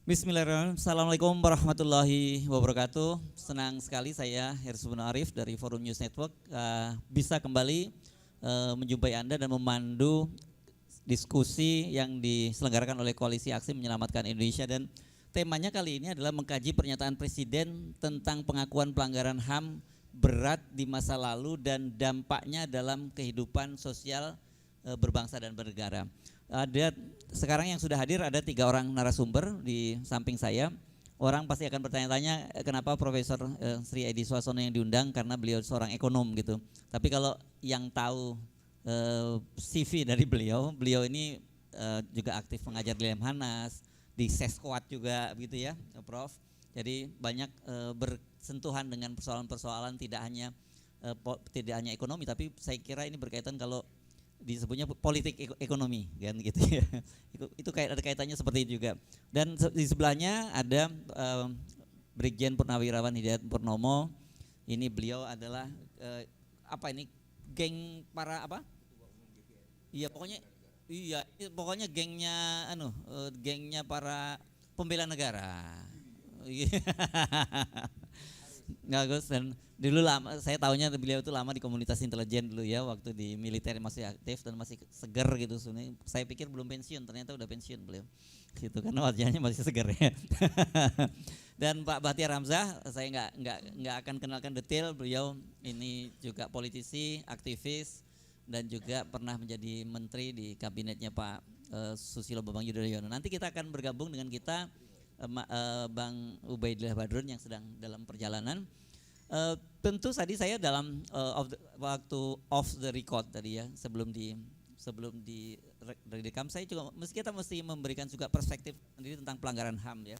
Bismillahirrahmanirrahim. Assalamualaikum warahmatullahi wabarakatuh. Senang sekali saya Hersubun Arif dari Forum News Network bisa kembali menjumpai Anda dan memandu diskusi yang diselenggarakan oleh Koalisi Aksi Menyelamatkan Indonesia, dan temanya kali ini adalah mengkaji pernyataan Presiden tentang pengakuan pelanggaran HAM berat di masa lalu dan dampaknya dalam kehidupan sosial berbangsa dan bernegara. Ada sekarang yang sudah hadir ada 3 orang narasumber di samping saya. Orang pasti akan bertanya-tanya kenapa Profesor Sri Edi Suasono yang diundang, karena beliau seorang ekonom gitu. Tapi kalau yang tahu CV dari beliau ini juga aktif mengajar di Lemhanas, di Seskuat juga gitu ya, Prof. Jadi banyak bersentuhan dengan persoalan-persoalan tidak hanya ekonomi, tapi saya kira ini berkaitan kalau disebutnya politik ekonomi kan gitu ya. Itu kayak ada kaitannya seperti itu juga. Dan di sebelahnya ada Brigjen Purnawirawan Hidayat Purnomo. Ini beliau adalah geng para apa? Iya pokoknya gengnya para pembela negara. Nggak Gus, dan dulu lama saya tahunya beliau itu lama di komunitas intelijen dulu ya, waktu di militer masih aktif dan masih seger gitu. Sebenarnya saya pikir belum pensiun, ternyata udah pensiun beliau gitu karena wajahnya masih seger ya. Dan Pak Bahtiar Hamzah saya nggak akan kenalkan detail, beliau ini juga politisi, aktivis, dan juga pernah menjadi menteri di kabinetnya Pak Susilo Bambang Yudhoyono. Nanti kita akan bergabung dengan kita Bang Ubaidillah Badrun yang sedang dalam perjalanan. Tentu tadi saya dalam waktu off the record tadi ya, sebelum di rekam, saya juga kita mesti memberikan juga perspektif sendiri tentang pelanggaran HAM ya.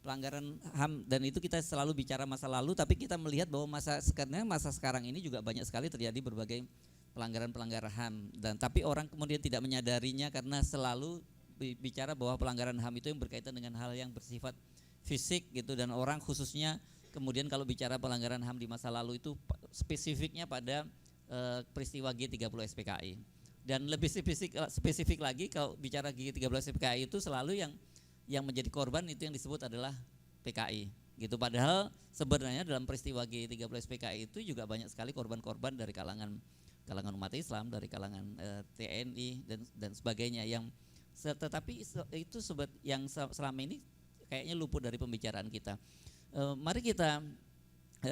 Pelanggaran HAM, dan itu kita selalu bicara masa lalu, tapi kita melihat bahwa masa sekarang ini juga banyak sekali terjadi berbagai pelanggaran HAM, dan tapi orang kemudian tidak menyadarinya karena selalu bicara bahwa pelanggaran HAM itu yang berkaitan dengan hal yang bersifat fisik gitu, dan orang khususnya kemudian kalau bicara pelanggaran HAM di masa lalu itu spesifiknya pada peristiwa G30 SPKI, dan lebih spesifik lagi kalau bicara G30 SPKI itu selalu yang menjadi korban itu yang disebut adalah PKI gitu, padahal sebenarnya dalam peristiwa G30 SPKI itu juga banyak sekali korban-korban dari kalangan umat Islam, dari kalangan TNI dan sebagainya, tetapi itu yang selama ini kayaknya luput dari pembicaraan kita. Mari kita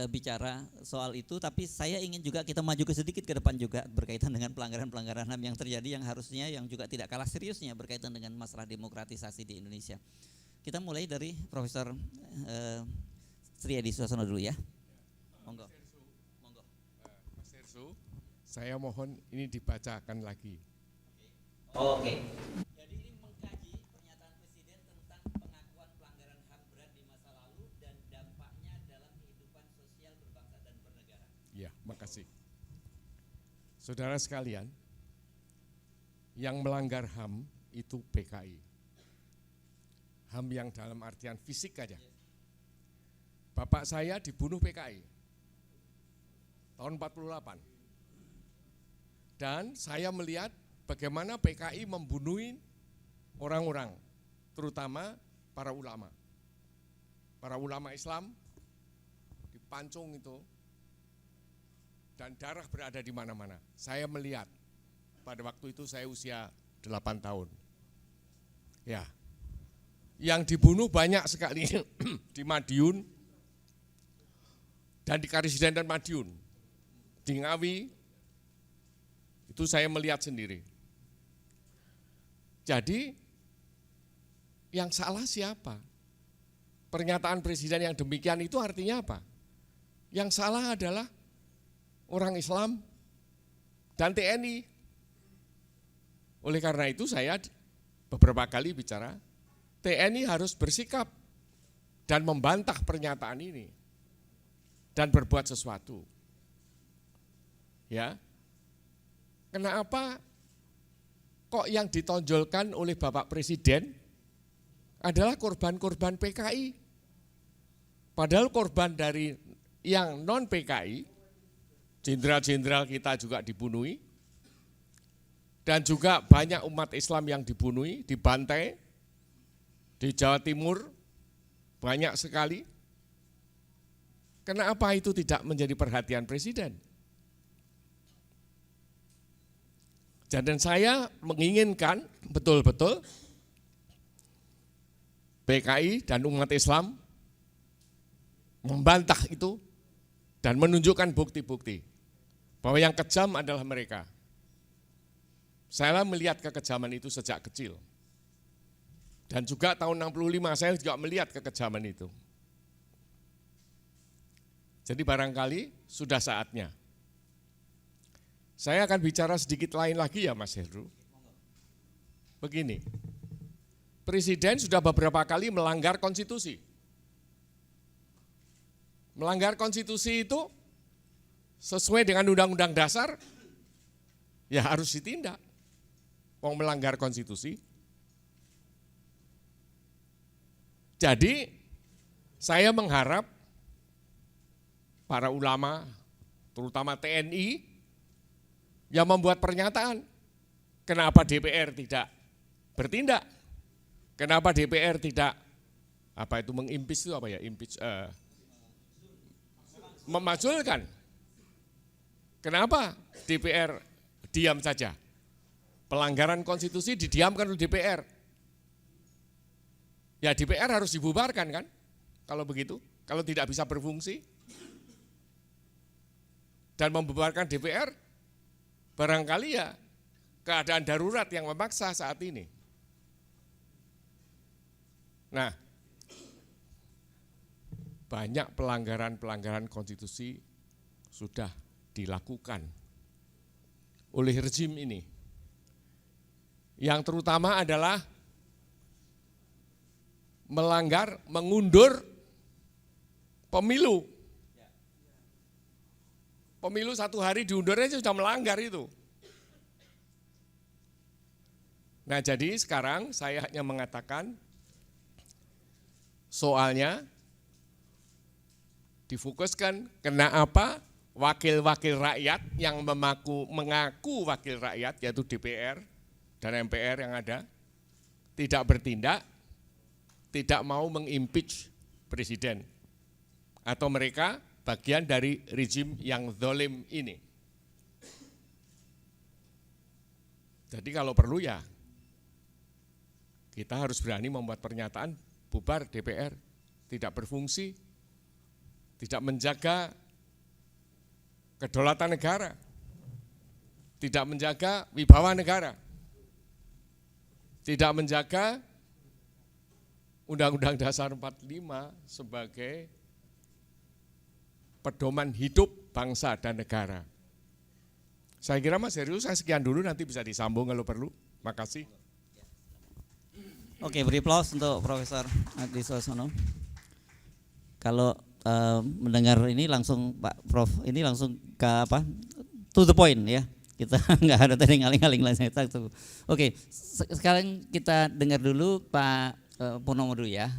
bicara soal itu, tapi saya ingin juga kita maju sedikit ke depan juga berkaitan dengan pelanggaran HAM yang terjadi, yang harusnya yang juga tidak kalah seriusnya berkaitan dengan masalah demokratisasi di Indonesia. Kita mulai dari Profesor Sri Edi Suasono dulu ya. Monggo. Mas Hersu, saya mohon ini dibacakan lagi. Oke. Jadi ini mengkaji pernyataan Presiden tentang pengakuan pelanggaran HAM berat di masa lalu dan dampaknya dalam kehidupan sosial berbangsa dan bernegara. Ya, makasih. Saudara sekalian, yang melanggar HAM itu PKI. HAM yang dalam artian fisik aja. Bapak saya dibunuh PKI tahun 48. Dan saya melihat bagaimana PKI membunuh orang-orang, terutama para ulama. Para ulama Islam dipancung itu, dan darah berada di mana-mana. Saya melihat, pada waktu itu saya usia 8 tahun. Ya, yang dibunuh banyak sekali di Madiun, dan di Karisden dan Madiun. Di Ngawi, itu saya melihat sendiri. Jadi yang salah siapa? Pernyataan Presiden yang demikian itu artinya apa? Yang salah adalah orang Islam dan TNI. Oleh karena itu saya beberapa kali bicara, TNI harus bersikap dan membantah pernyataan ini dan berbuat sesuatu. Ya. Kenapa kok yang ditonjolkan oleh Bapak Presiden adalah korban-korban PKI? Padahal korban dari yang non PKI, jenderal-jenderal kita juga dibunuhi, dan juga banyak umat Islam yang dibunuhi, dibantai di Jawa Timur, banyak sekali. Kenapa itu tidak menjadi perhatian Presiden? Dan saya menginginkan betul-betul PKI dan umat Islam membantah itu dan menunjukkan bukti-bukti bahwa yang kejam adalah mereka. Saya melihat kekejaman itu sejak kecil. Dan juga tahun 65 saya juga melihat kekejaman itu. Jadi barangkali sudah saatnya. Saya akan bicara sedikit lain lagi ya Mas Heru. Begini, Presiden sudah beberapa kali melanggar konstitusi. Melanggar konstitusi itu sesuai dengan Undang-Undang Dasar, ya harus ditindak. Mau melanggar konstitusi. Jadi saya mengharap para ulama, terutama TNI, yang membuat pernyataan, kenapa DPR tidak bertindak, kenapa DPR tidak, mengimpeach itu apa ya, memakzulkan, kenapa DPR diam saja, pelanggaran konstitusi didiamkan oleh DPR, ya DPR harus dibubarkan kan, kalau begitu, kalau tidak bisa berfungsi. Dan membubarkan DPR, barangkali ya keadaan darurat yang memaksa saat ini. Nah, banyak pelanggaran-pelanggaran konstitusi sudah dilakukan oleh rezim ini. Yang terutama adalah mengundur pemilu. Pemilu 1 hari diundur aja sudah melanggar itu. Nah jadi sekarang saya hanya mengatakan soalnya difokuskan kenapa wakil-wakil rakyat yang mengaku wakil rakyat yaitu DPR dan MPR yang ada tidak bertindak, tidak mau mengimpeach presiden atau mereka bagian dari rezim yang zalim ini. Jadi kalau perlu ya kita harus berani membuat pernyataan bubar DPR, tidak berfungsi, tidak menjaga kedaulatan negara, tidak menjaga wibawa negara, tidak menjaga Undang-Undang Dasar 45 sebagai pedoman hidup bangsa dan negara. Saya kira Mas Heru, saya sekian dulu, nanti bisa disambung kalau perlu. Makasih. Oke, beri aplaus untuk Profesor Adi Suarsono. Kalau mendengar ini langsung Pak Prof, ini langsung ke apa? To the point ya. Kita nggak ada tadi ngaling-ngaling lain. Oke, sekarang kita dengar dulu Pak Purnomo dulu ya.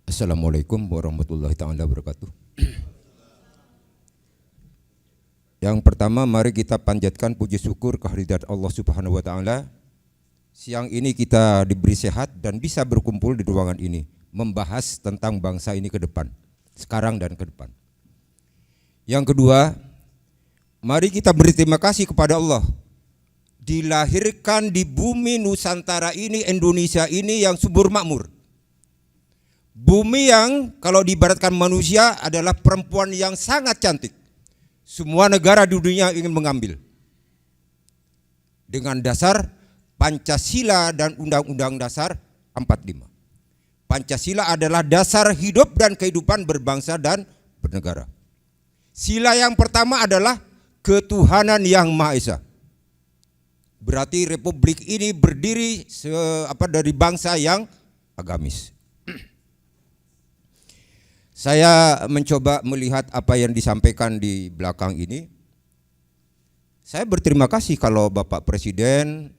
Assalamualaikum warahmatullahi ta'ala wabarakatuh. Yang pertama mari kita panjatkan puji syukur kehadirat Allah Subhanahu wa ta'ala. Siang ini kita diberi sehat dan bisa berkumpul di ruangan ini membahas tentang bangsa ini ke depan, sekarang dan ke depan. Yang kedua, mari kita beri terima kasih kepada Allah dilahirkan di bumi Nusantara ini, Indonesia ini yang subur makmur. Bumi yang kalau diibaratkan manusia adalah perempuan yang sangat cantik. Semua negara di dunia ingin mengambil. Dengan dasar Pancasila dan Undang-Undang Dasar 45. Pancasila adalah dasar hidup dan kehidupan berbangsa dan bernegara. Sila yang pertama adalah ketuhanan yang Maha Esa. Berarti republik ini berdiri dari bangsa yang agamis. Saya mencoba melihat apa yang disampaikan di belakang ini. Saya berterima kasih kalau Bapak Presiden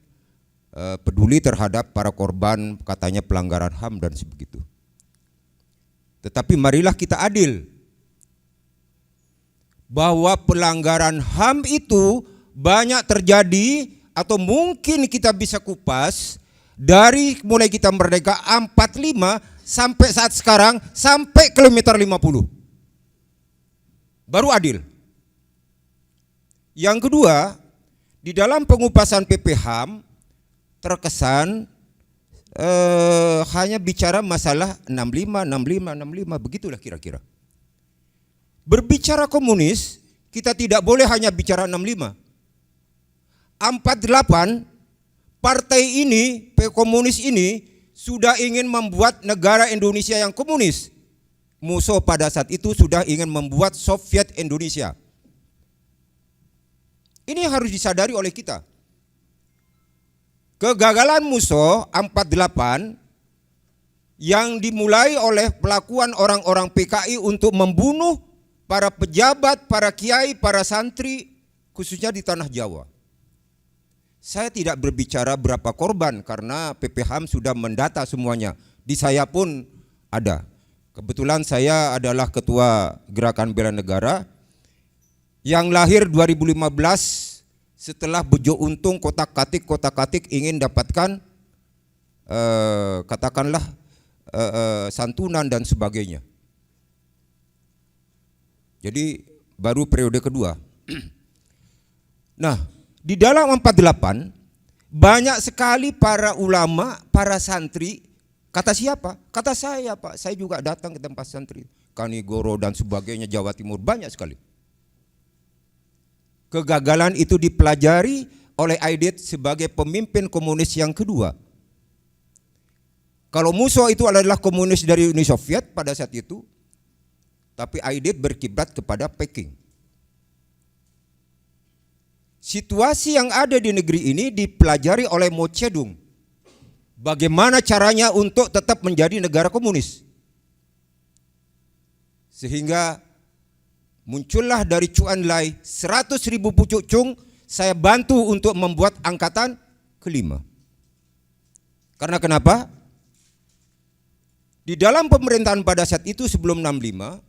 peduli terhadap para korban katanya pelanggaran HAM dan sebegitu. Tetapi marilah kita adil. Bahwa pelanggaran HAM itu banyak terjadi atau mungkin kita bisa kupas dari mulai kita merdeka 45 sampai saat sekarang sampai kilometer 50. Baru adil. Yang kedua, di dalam pengupasan PPHAM terkesan hanya bicara masalah 65, 65, begitulah kira-kira. Berbicara komunis, kita tidak boleh hanya bicara 65. 48 partai ini, komunis ini sudah ingin membuat negara Indonesia yang komunis. Musuh pada saat itu sudah ingin membuat Soviet Indonesia. Ini harus disadari oleh kita. Kegagalan Musuh 48 yang dimulai oleh pelakuan orang-orang PKI untuk membunuh para pejabat, para kiai, para santri, khususnya di tanah Jawa. Saya tidak berbicara berapa korban karena PPHAM sudah mendata semuanya. Di saya pun ada. Kebetulan saya adalah ketua Gerakan Bela Negara yang lahir 2015 setelah Bejo Untung kotak-katik ingin dapatkan katakanlah santunan dan sebagainya. Jadi baru periode kedua. Nah, di dalam 48 banyak sekali para ulama, para santri, kata siapa? Kata saya, Pak. Saya juga datang ke tempat santri. Kanigoro dan sebagainya, Jawa Timur, banyak sekali. Kegagalan itu dipelajari oleh Aidit sebagai pemimpin komunis yang kedua. Kalau Musuh itu adalah komunis dari Uni Soviet pada saat itu, tapi Aidit berkiblat kepada Peking. Situasi yang ada di negeri ini dipelajari oleh Mao Zedong. Bagaimana caranya untuk tetap menjadi negara komunis. Sehingga muncullah dari Chu Enlai 100.000 pucuk cung, saya bantu untuk membuat angkatan kelima. Karena kenapa? Di dalam pemerintahan pada saat itu sebelum 65,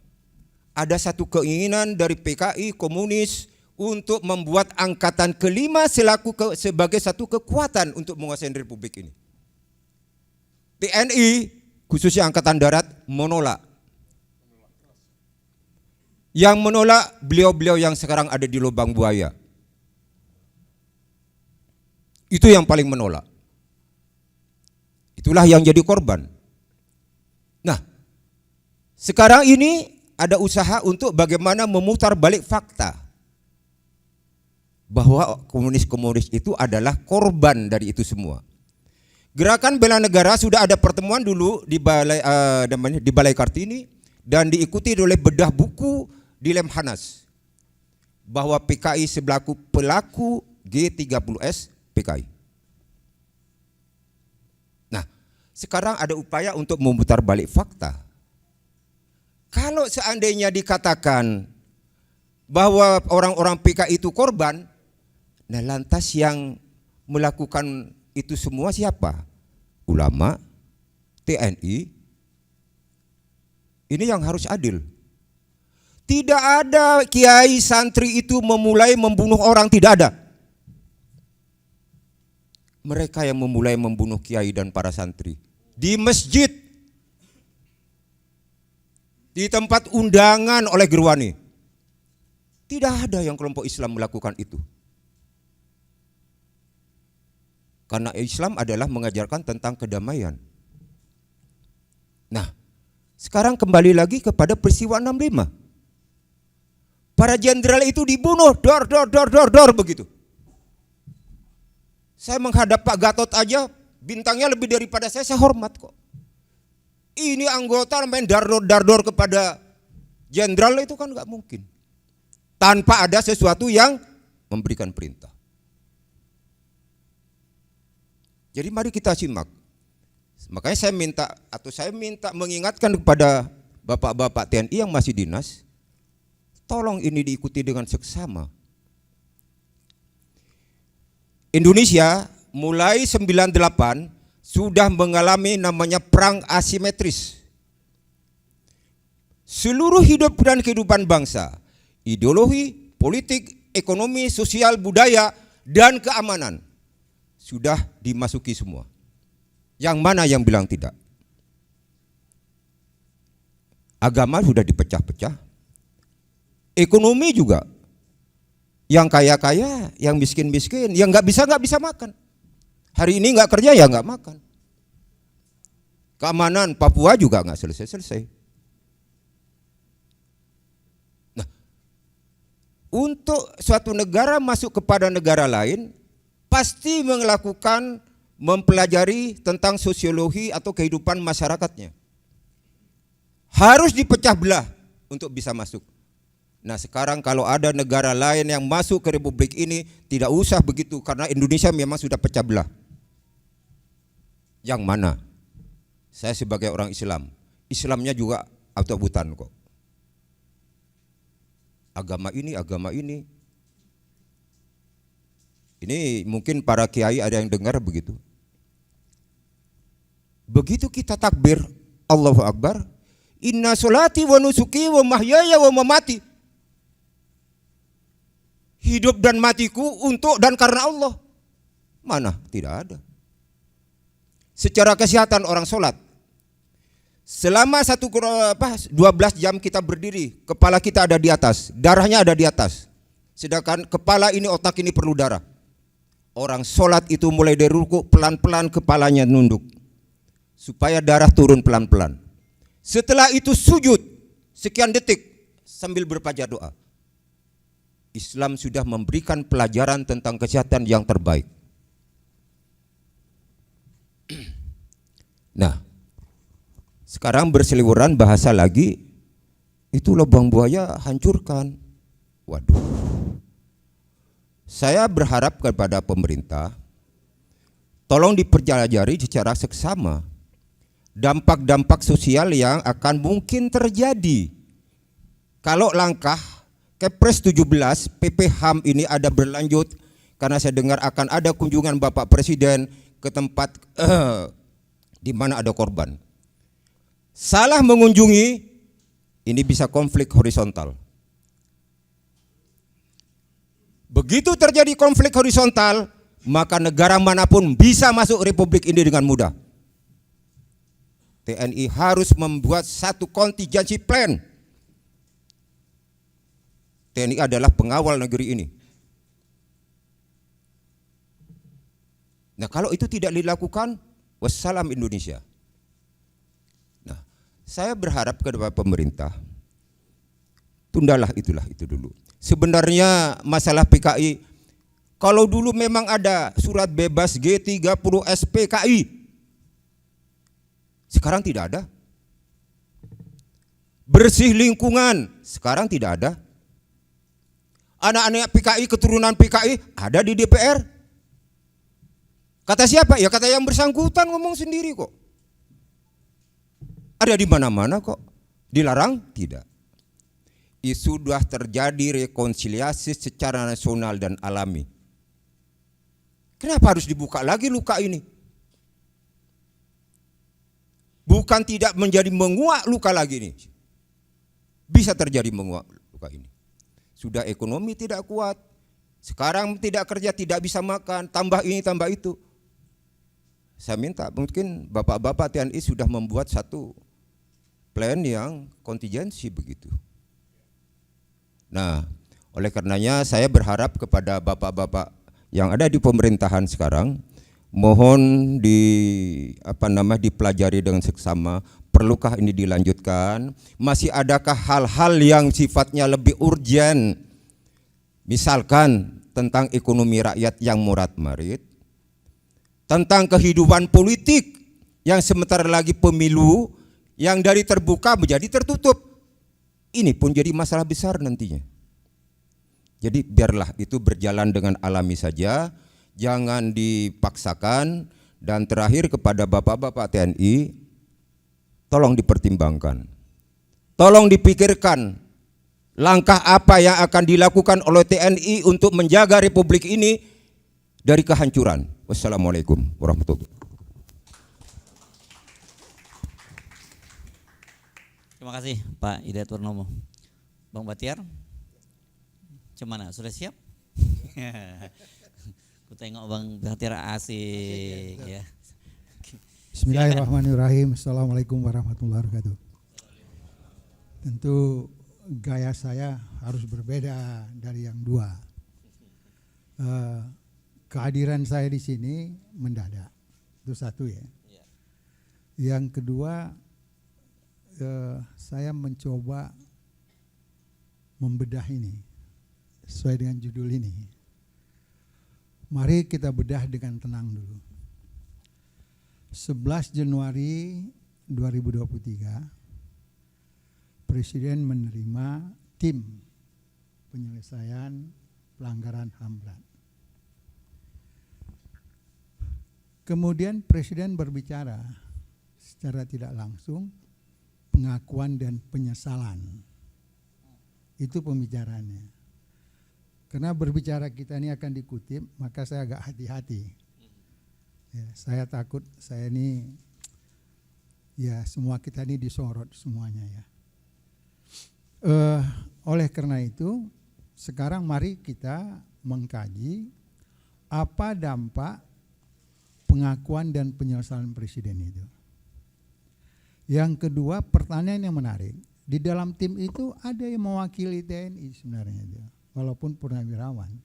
ada satu keinginan dari PKI komunis untuk membuat angkatan kelima sebagai satu kekuatan untuk menguasai Republik ini. TNI, khususnya Angkatan Darat, menolak. Yang menolak beliau-beliau yang sekarang ada di lubang buaya. Itu yang paling menolak. Itulah yang jadi korban. Nah, sekarang ini ada usaha untuk bagaimana memutar balik fakta. Bahwa komunis-komunis itu adalah korban dari itu semua. Gerakan Bela Negara sudah ada pertemuan dulu di Balai Kartini dan diikuti oleh bedah buku di Lemhanas bahwa PKI sebelaku pelaku G30S PKI. Nah, sekarang ada upaya untuk memutar balik fakta. Kalau seandainya dikatakan bahwa orang-orang PKI itu korban, nah lantas yang melakukan itu semua siapa? Ulama, TNI. Ini yang harus adil. Tidak ada kiai santri itu memulai membunuh orang, tidak ada. Mereka yang memulai membunuh kiai dan para santri. Di masjid. Di tempat undangan oleh Gerwani. Tidak ada yang kelompok Islam melakukan itu. Karena Islam adalah mengajarkan tentang kedamaian. Nah, sekarang kembali lagi kepada peristiwa 65. Para jenderal itu dibunuh, dor begitu. Saya menghadap Pak Gatot aja, bintangnya lebih daripada saya hormat kok. Ini anggota main dardor kepada jenderal itu kan nggak mungkin. Tanpa ada sesuatu yang memberikan perintah. Jadi mari kita simak. Makanya saya minta mengingatkan kepada bapak-bapak TNI yang masih dinas, tolong ini diikuti dengan seksama. Indonesia mulai 98 sudah mengalami namanya perang asimetris. Seluruh hidup dan kehidupan bangsa, ideologi, politik, ekonomi, sosial, budaya, dan keamanan sudah dimasuki semua. Yang mana yang bilang tidak? Agama sudah dipecah-pecah. Ekonomi juga. Yang kaya-kaya, yang miskin-miskin, yang nggak bisa makan. Hari ini nggak kerja ya nggak makan. Keamanan Papua juga nggak selesai-selesai. Nah, untuk suatu negara masuk kepada negara lain, pasti mempelajari tentang sosiologi atau kehidupan masyarakatnya. Harus dipecah belah untuk bisa masuk. Nah sekarang kalau ada negara lain yang masuk ke Republik ini, tidak usah begitu karena Indonesia memang sudah pecah belah. Yang mana? Saya sebagai orang Islam, Islamnya juga auto-butan kok. Agama ini. Ini mungkin para kiai ada yang dengar begitu. Begitu kita takbir, Allahu Akbar, inna sholati wa nusuki wa mahyaya wa mamati. Hidup dan matiku untuk dan karena Allah. Mana? Tidak ada. Secara kesehatan orang sholat, selama 12 jam kita berdiri, kepala kita ada di atas, darahnya ada di atas. Sedangkan kepala ini, otak ini perlu darah. Orang sholat itu mulai dari ruku, pelan-pelan kepalanya nunduk, supaya darah turun pelan-pelan. Setelah itu sujud, sekian detik sambil berbaca doa. Islam sudah memberikan pelajaran tentang kesehatan yang terbaik. Nah, sekarang berseliweran bahasa lagi, itu lubang buaya hancurkan. Waduh. Saya berharap kepada pemerintah, tolong dipelajari secara seksama dampak-dampak sosial yang akan mungkin terjadi kalau langkah Kepres 17 PP HAM ini ada berlanjut, karena saya dengar akan ada kunjungan Bapak Presiden ke tempat di mana ada korban. Salah mengunjungi, ini bisa konflik horizontal. Begitu terjadi konflik horizontal, maka negara manapun bisa masuk Republik ini dengan mudah. TNI harus membuat satu contingency plan. TNI adalah pengawal negeri ini. Nah, kalau itu tidak dilakukan, wassalam Indonesia. Nah, saya berharap kepada pemerintah, tundalah itu dulu. Sebenarnya masalah PKI, kalau dulu memang ada surat bebas G30 SPKI, sekarang tidak ada. Bersih lingkungan, sekarang tidak ada. Anak-anak PKI, keturunan PKI ada di DPR. Kata siapa? Ya kata yang bersangkutan ngomong sendiri kok. Ada di mana-mana kok. Dilarang? Tidak. Sudah terjadi rekonsiliasi secara nasional dan alami. Kenapa harus dibuka lagi luka ini? Bukan tidak menjadi menguak luka lagi ini. Bisa terjadi menguak luka ini. Sudah ekonomi tidak kuat, sekarang tidak kerja, tidak bisa makan, tambah ini tambah itu. Saya minta mungkin bapak-bapak TNI sudah membuat satu plan yang kontingensi begitu. Nah, oleh karenanya saya berharap kepada bapak-bapak yang ada di pemerintahan sekarang, mohon dipelajari dengan seksama. Perlukah ini dilanjutkan? Masih adakah hal-hal yang sifatnya lebih urgen? Misalkan tentang ekonomi rakyat yang morat-marit, tentang kehidupan politik yang sebentar lagi pemilu yang dari terbuka menjadi tertutup. Ini pun jadi masalah besar nantinya. Jadi biarlah itu berjalan dengan alami saja, jangan dipaksakan. Dan terakhir kepada bapak-bapak TNI, tolong dipertimbangkan, tolong dipikirkan langkah apa yang akan dilakukan oleh TNI untuk menjaga Republik ini dari kehancuran. Wassalamualaikum warahmatullahi wabarakatuh. Terima kasih Pak Hidayat Purnomo. Bang Batiar, gimana? Sudah siap? Ku tengok Bang Batiar asik ya. Bismillahirrahmanirrahim. Assalamualaikum warahmatullahi wabarakatuh. Tentu gaya saya harus berbeda dari yang dua. Kehadiran saya di sini mendadak, itu satu ya. Yang kedua, saya mencoba membedah ini sesuai dengan judul ini. Mari kita bedah dengan tenang dulu. 11 Januari 2023, Presiden menerima tim penyelesaian pelanggaran HAM berat. Kemudian Presiden berbicara secara tidak langsung pengakuan dan penyesalan. Itu pembicaraannya. Karena berbicara kita ini akan dikutip, maka saya agak hati-hati. Ya, saya takut saya ini, ya semua kita ini disorot semuanya ya. Oleh karena itu, sekarang mari kita mengkaji apa dampak pengakuan dan penyelesaian Presiden itu. Yang kedua, pertanyaan yang menarik. Di dalam tim itu ada yang mewakili TNI sebenarnya itu, walaupun purnawirawan.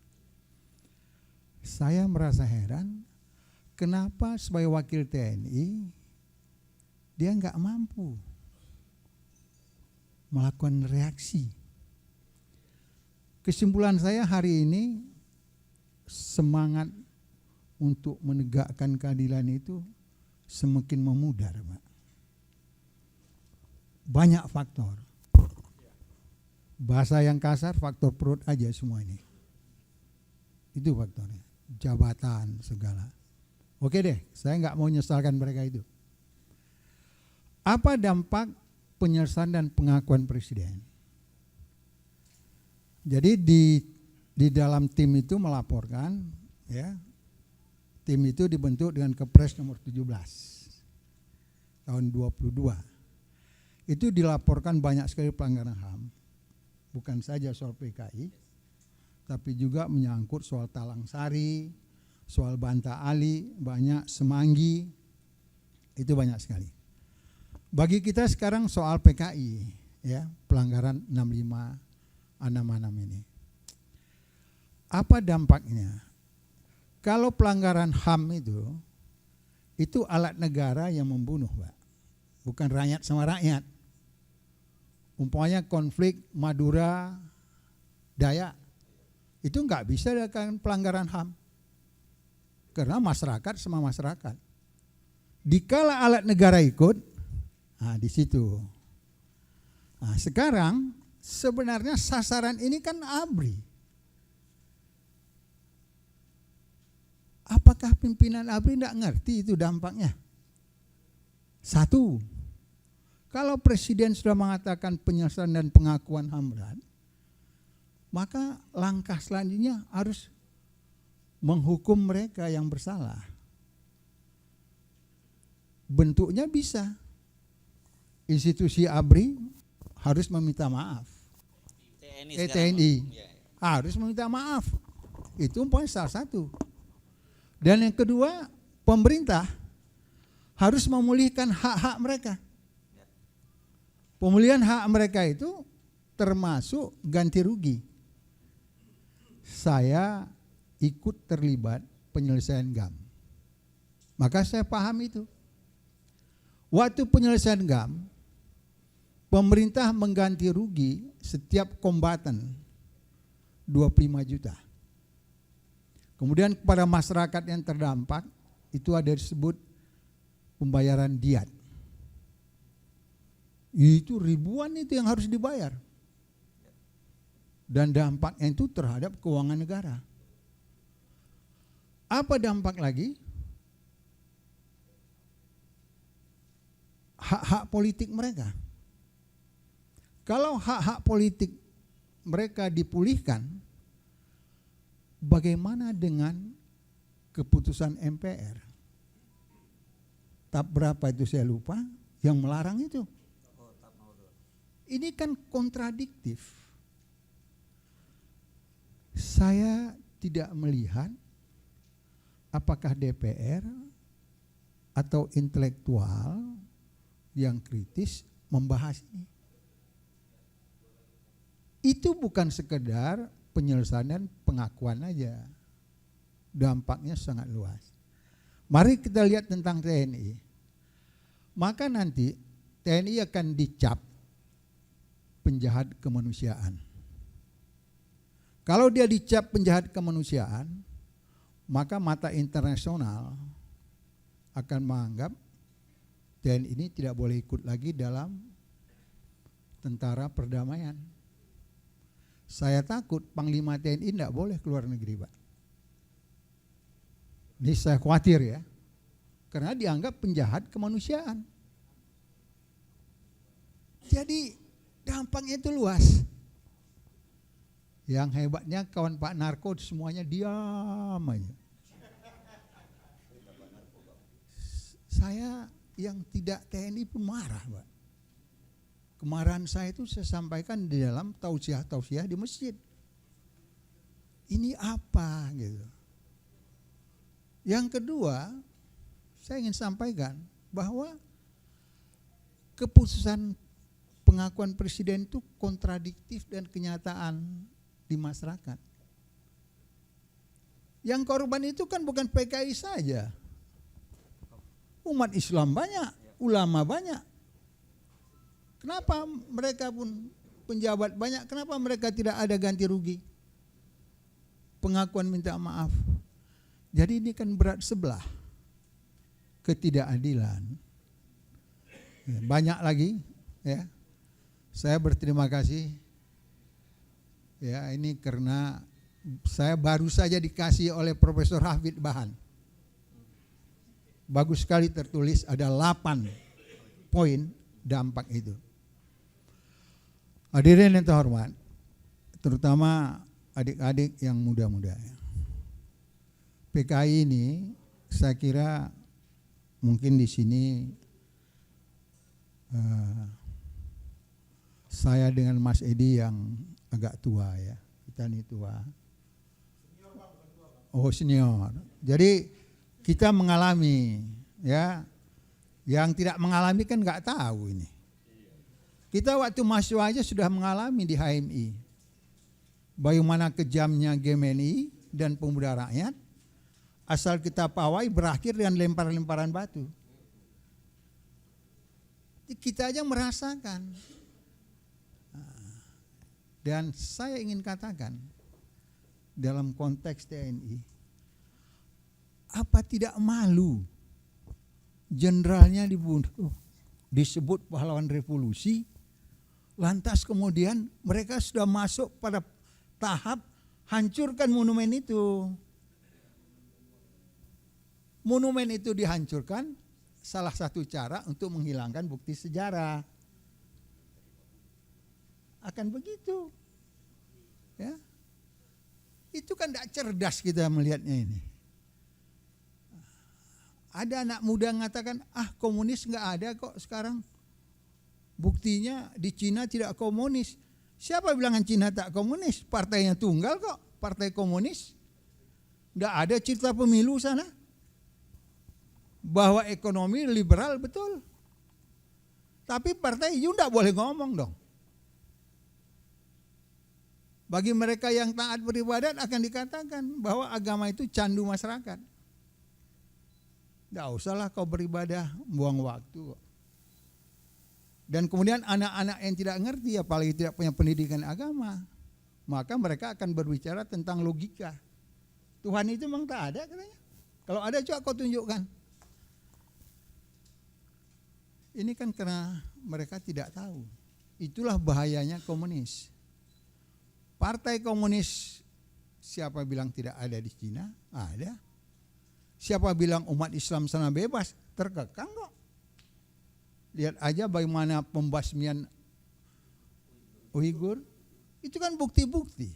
Saya merasa heran, kenapa sebagai wakil TNI dia nggak mampu melakukan reaksi. Kesimpulan saya hari ini, semangat untuk menegakkan keadilan itu semakin memudar, Pak. Banyak faktor. Bahasa yang kasar, faktor perut aja semua ini. Itu faktornya. Jabatan segala. Oke deh, saya nggak mau menyesalkan mereka itu. Apa dampak penyelesaian dan pengakuan Presiden? Jadi di dalam tim itu melaporkan, ya, tim itu dibentuk dengan Kepres nomor 17 tahun 22. Itu dilaporkan banyak sekali pelanggaran HAM, bukan saja soal PKI, tapi juga menyangkut soal Talang Sari, soal Banta Ali, banyak Semanggi, itu banyak sekali. Bagi kita sekarang soal PKI, ya, pelanggaran 65 6 ini. Apa dampaknya? Kalau pelanggaran HAM itu alat negara yang membunuh, Pak. Bukan rakyat sama rakyat. Umpamanya konflik Madura, Dayak, itu nggak bisa dilakukan pelanggaran HAM. Karena masyarakat sama masyarakat. Dikala alat negara ikut, nah di situ. Nah, sekarang sebenarnya sasaran ini kan ABRI. Apakah pimpinan ABRI tidak ngerti itu dampaknya? Satu, kalau Presiden sudah mengatakan penyelesaian dan pengakuan HAM berat, maka langkah selanjutnya harus menghukum mereka yang bersalah. Bentuknya bisa. Institusi ABRI harus meminta maaf. TNI harus meminta maaf. Itu poin salah satu. Dan yang kedua, pemerintah harus memulihkan hak-hak mereka. Pemulihan hak mereka itu termasuk ganti rugi. Saya ikut terlibat penyelesaian GAM. Maka saya paham itu. Waktu penyelesaian GAM, pemerintah mengganti rugi setiap kombatan 25 juta. Kemudian kepada masyarakat yang terdampak itu ada disebut pembayaran diat. Itu ribuan itu yang harus dibayar. Dan dampaknya itu terhadap keuangan negara. Apa dampak lagi? Hak-hak politik mereka. Kalau hak-hak politik mereka dipulihkan, bagaimana dengan keputusan MPR? Tahap berapa itu saya lupa, yang melarang itu. Ini kan kontradiktif. Saya tidak melihat apakah DPR atau intelektual yang kritis membahas ini. Itu bukan sekedar penyelesaian pengakuan aja. Dampaknya sangat luas. Mari kita lihat tentang TNI. Maka nanti TNI akan dicap penjahat kemanusiaan. Kalau dia dicap penjahat kemanusiaan, maka mata internasional akan menganggap TNI ini tidak boleh ikut lagi dalam tentara perdamaian. Saya takut Panglima TNI tidak boleh keluar negeri, Pak. Ini saya khawatir ya, karena dianggap penjahat kemanusiaan. Jadi dampaknya itu luas. Yang hebatnya kawan Pak Narko semuanya diam aja. Saya yang tidak TNI pun marah, Pak. Kemarahan saya itu saya sampaikan di dalam tausiah-tausiah di masjid. Ini apa gitu. Yang kedua, saya ingin sampaikan bahwa keputusan pengakuan presiden itu kontradiktif dan kenyataan di masyarakat. Yang korban itu kan bukan PKI saja. Umat Islam banyak, ulama banyak. Kenapa mereka pun penjabat banyak, kenapa mereka tidak ada ganti rugi? Pengakuan minta maaf. Jadi ini kan berat sebelah. Ketidakadilan. Banyak lagi ya. Saya berterima kasih. Ya, ini karena saya baru saja dikasih oleh Profesor Hafid Bahan. Bagus sekali tertulis ada 8 poin dampak itu. Hadirin yang terhormat, terutama adik-adik yang muda-muda. PKI ini saya kira mungkin di sini saya dengan Mas Edi yang agak tua ya, kita ini tua. Oh senior. Jadi kita mengalami ya, yang tidak mengalami kan nggak tahu ini. Kita waktu masuk aja sudah mengalami di HMI. Bagaimana kejamnya GMNI dan pemuda rakyat. Asal kita pawai berakhir dengan lempar-lemparan batu. Kita aja merasakan. Dan saya ingin katakan dalam konteks TNI, apa tidak malu jenderalnya dibunuh, disebut pahlawan revolusi, lantas kemudian mereka sudah masuk pada tahap hancurkan monumen itu. Monumen itu dihancurkan, salah satu cara untuk menghilangkan bukti sejarah. Akan begitu. Ya. Itu kan tidak cerdas kita melihatnya ini. Ada anak muda yang mengatakan, komunis nggak ada kok sekarang. Buktinya di Cina tidak komunis. Siapa bilangan Cina tak komunis? Partainya tunggal kok, partai komunis. Nggak ada cerita pemilu sana. Bahwa ekonomi liberal betul. Tapi partai itu tidak boleh ngomong dong. Bagi mereka yang taat beribadat akan dikatakan bahwa agama itu candu masyarakat. Tidak usahlah kau beribadah, buang waktu. Dan kemudian anak-anak yang tidak ngerti, apalagi tidak punya pendidikan agama, maka mereka akan berbicara tentang logika. Tuhan itu memang tak ada katanya. Kalau ada coba kau tunjukkan. Ini kan karena mereka tidak tahu. Itulah bahayanya komunis. Partai komunis, siapa bilang tidak ada di Cina? Ada. Siapa bilang umat Islam sana bebas? Terkekang kok. Lihat aja bagaimana pembasmian Uighur. Itu kan bukti-bukti.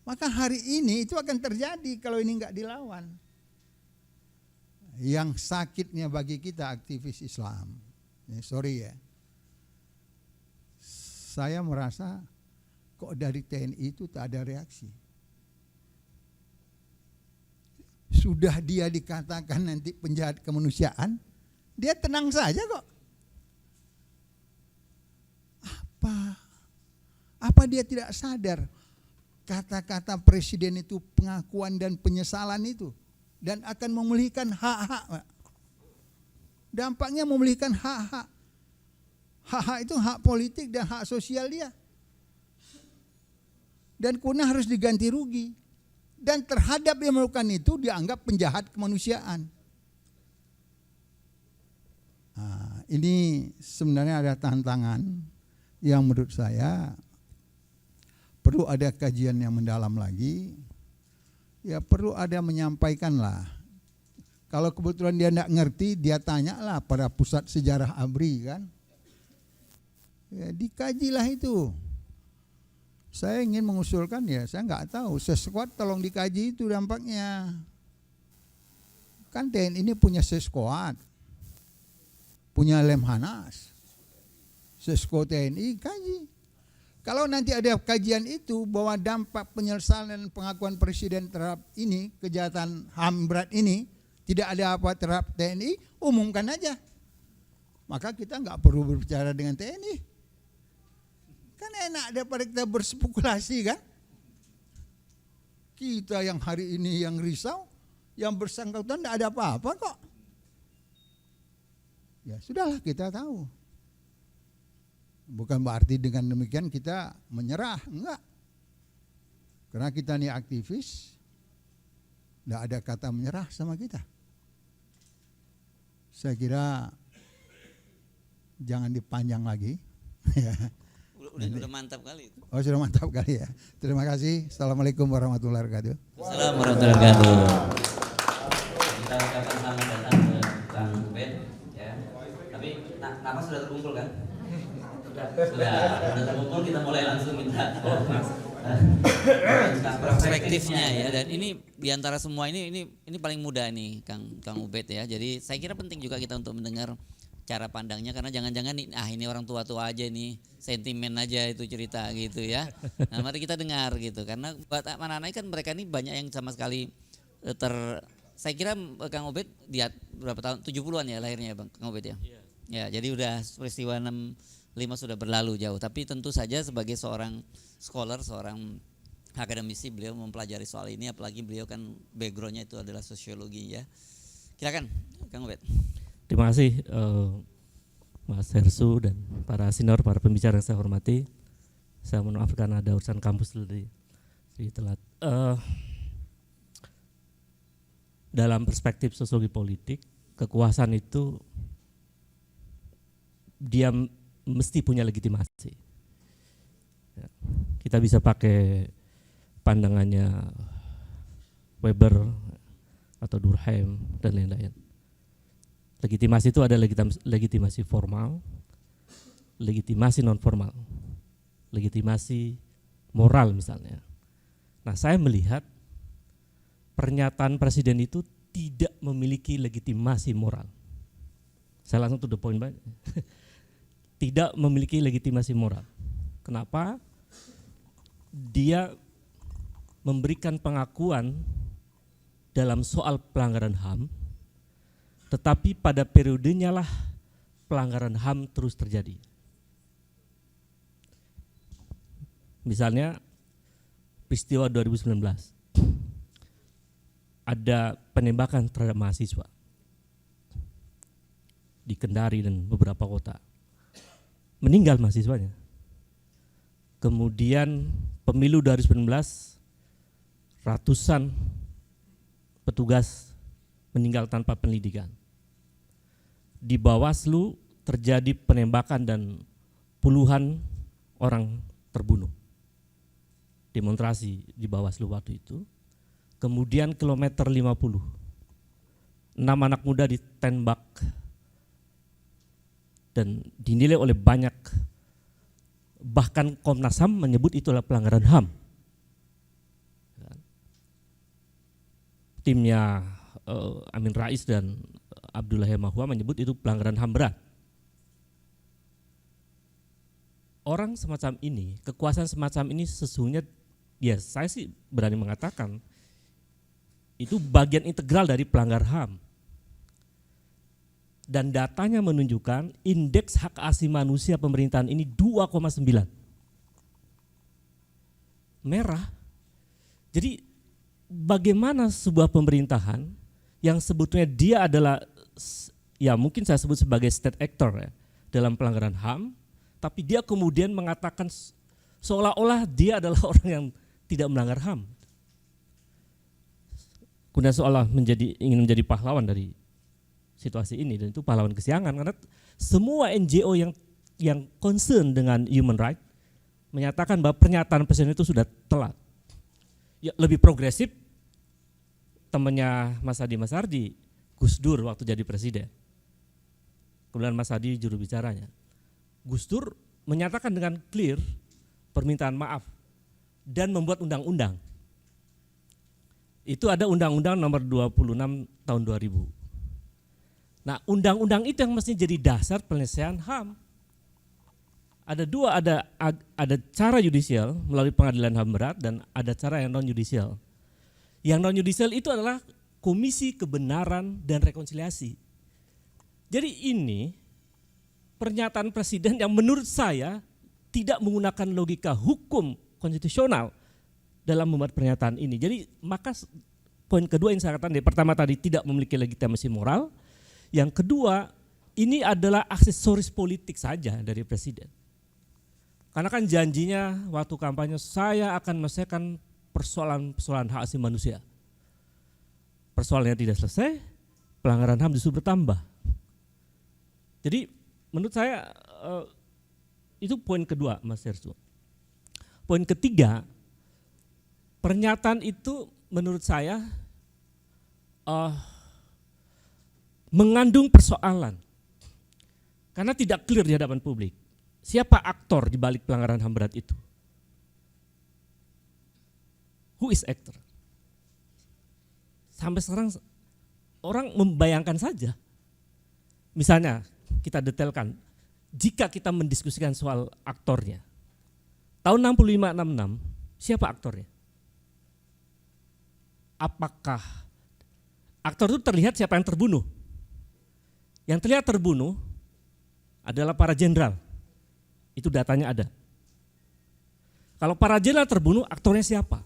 Maka hari ini itu akan terjadi kalau ini enggak dilawan. Yang sakitnya bagi kita aktivis Islam, sorry ya, saya merasa kok dari TNI itu tak ada reaksi. sudah dia dikatakan nanti penjahat kemanusiaan, dia tenang saja kok. Apa dia tidak sadar kata-kata presiden itu pengakuan dan penyesalan itu dan akan memulihkan hak-hak, Pak. Dampaknya memulihkan hak-hak. Hak-hak itu hak politik dan hak sosial dia. Dan kemudian harus diganti rugi. Dan terhadap yang melakukan itu dianggap penjahat kemanusiaan. Nah, ini sebenarnya ada tantangan yang menurut saya perlu ada kajian yang mendalam lagi. Ya perlu ada menyampaikan lah. Kalau kebetulan dia tidak ngerti, dia tanyalah pada pusat sejarah ABRI kan. Ya dikajilah itu. Saya ingin mengusulkan ya, saya nggak tahu, sesquad tolong dikaji itu dampaknya. Kan TNI ini punya sesquad, punya Lemhanas, sesko TNI kaji. Kalau nanti ada kajian itu bahwa dampak penyesalan dan pengakuan presiden terhadap ini, kejahatan HAM berat ini, tidak ada apa terhadap TNI, umumkan aja. Maka kita nggak perlu berbicara dengan TNI. Kan enak daripada kita berspekulasi kan. Kita yang hari ini yang risau, yang bersangkutan tidak ada apa-apa kok. Ya sudahlah kita tahu. Bukan berarti dengan demikian kita menyerah, enggak. Karena kita ini aktivis, tidak ada kata menyerah sama kita. Saya kira jangan dipanjang lagi. Udah mantap kali itu. Oh sudah mantap kali ya. Terima kasih. Assalamualaikum warahmatullahi wabarakatuh. Assalamualaikum warahmatullahi wabarakatuh. Kita ucapkan selamat datang ke Kang Ubed ya. Tapi nama sudah terkumpul kan? Sudah terkumpul, kita mulai langsung minta perspektifnya ya. Dan ini diantara semua ini paling muda nih Kang Ubed ya. Jadi saya kira penting juga kita untuk mendengar cara pandangnya, karena jangan-jangan ini orang tua-tua aja nih, sentimen aja itu cerita gitu ya. Nah mari kita dengar gitu, karena buat anak-anak kan mereka ini banyak yang sama sekali saya kira Kang Ubed dia berapa tahun, 70-an ya lahirnya Bang Kang Ubed ya. Ya jadi udah peristiwa 65 sudah berlalu jauh, tapi tentu saja sebagai seorang scholar, seorang akademisi, beliau mempelajari soal ini, apalagi beliau kan backgroundnya itu adalah sosiologi ya. Silakan Kang Ubed. Terima kasih Mas Hersu dan para senior, para pembicara yang saya hormati. Saya mohon maaf karena ada urusan kampus dulu di telat. Dalam perspektif sosiologi politik, kekuasaan itu dia mesti punya legitimasi. Ya, kita bisa pakai pandangannya Weber atau Durkheim dan lain-lain. Legitimasi itu ada legitimasi formal, legitimasi non formal, legitimasi moral misalnya. Nah saya melihat pernyataan presiden itu tidak memiliki legitimasi moral. Saya langsung to the point banget. Tidak memiliki legitimasi moral. Kenapa? Dia memberikan pengakuan dalam soal pelanggaran HAM, tetapi pada periodenya lah pelanggaran HAM terus terjadi. Misalnya peristiwa 2019, ada penembakan terhadap mahasiswa di Kendari dan beberapa kota. Meninggal mahasiswanya. Kemudian pemilu 2019, ratusan petugas meninggal tanpa pendidikan. Di Bawaslu terjadi penembakan dan puluhan orang terbunuh. Demonstrasi di Bawaslu waktu itu. Kemudian kilometer 50, 6 anak muda ditembak dan dinilai oleh banyak, bahkan Komnas HAM menyebut itu adalah pelanggaran HAM. Timnya Amin Rais dan Abdullah Mahwa menyebut itu pelanggaran HAM berat. Orang semacam ini, kekuasaan semacam ini sesungguhnya, ya saya sih berani mengatakan itu bagian integral dari pelanggar HAM. Dan datanya menunjukkan indeks hak asasi manusia pemerintahan ini 2,9. Merah. Jadi bagaimana sebuah pemerintahan yang sebetulnya dia adalah, ya mungkin saya sebut sebagai state actor ya, dalam pelanggaran HAM, tapi dia kemudian mengatakan seolah-olah dia adalah orang yang tidak melanggar HAM. Kemudian seolah ingin menjadi pahlawan dari situasi ini, dan itu pahlawan kesiangan karena semua NGO yang concern dengan human right menyatakan bahwa pernyataan presiden itu sudah telat. Ya, lebih progresif temannya Mas Hadi Masardi, Gus Dur waktu jadi presiden. Kemudian Mas Hadi juru bicaranya. Gus Dur menyatakan dengan clear permintaan maaf dan membuat undang-undang. Itu ada Undang-Undang nomor 26 tahun 2000. Nah, undang-undang itu yang mesti jadi dasar penyelesaian HAM. Ada dua, ada cara yudisial melalui pengadilan HAM berat dan ada cara yang non yudisial. Yang non yudisial itu adalah Komisi Kebenaran dan Rekonsiliasi. Jadi ini pernyataan presiden yang menurut saya tidak menggunakan logika hukum konstitusional dalam membuat pernyataan ini. Jadi maka poin kedua yang saya katakan, pertama tadi tidak memiliki legitimasi moral. Yang kedua, ini adalah aksesoris politik saja dari presiden. Karena kan janjinya waktu kampanye, saya akan menyelesaikan persoalan hak asasi manusia. Persoalannya tidak selesai, pelanggaran HAM justru bertambah. Jadi menurut saya itu poin kedua, Mas Sersu. Poin ketiga, pernyataan itu menurut saya mengandung persoalan karena tidak clear di hadapan publik. Siapa aktor di balik pelanggaran HAM berat itu? Who is actor? Sampai sekarang orang membayangkan saja. Misalnya kita detailkan, jika kita mendiskusikan soal aktornya, tahun 65-66 siapa aktornya? Apakah aktor itu terlihat siapa yang terbunuh? Yang terlihat terbunuh adalah para jenderal. Itu datanya ada. Kalau para jenderal terbunuh, aktornya siapa?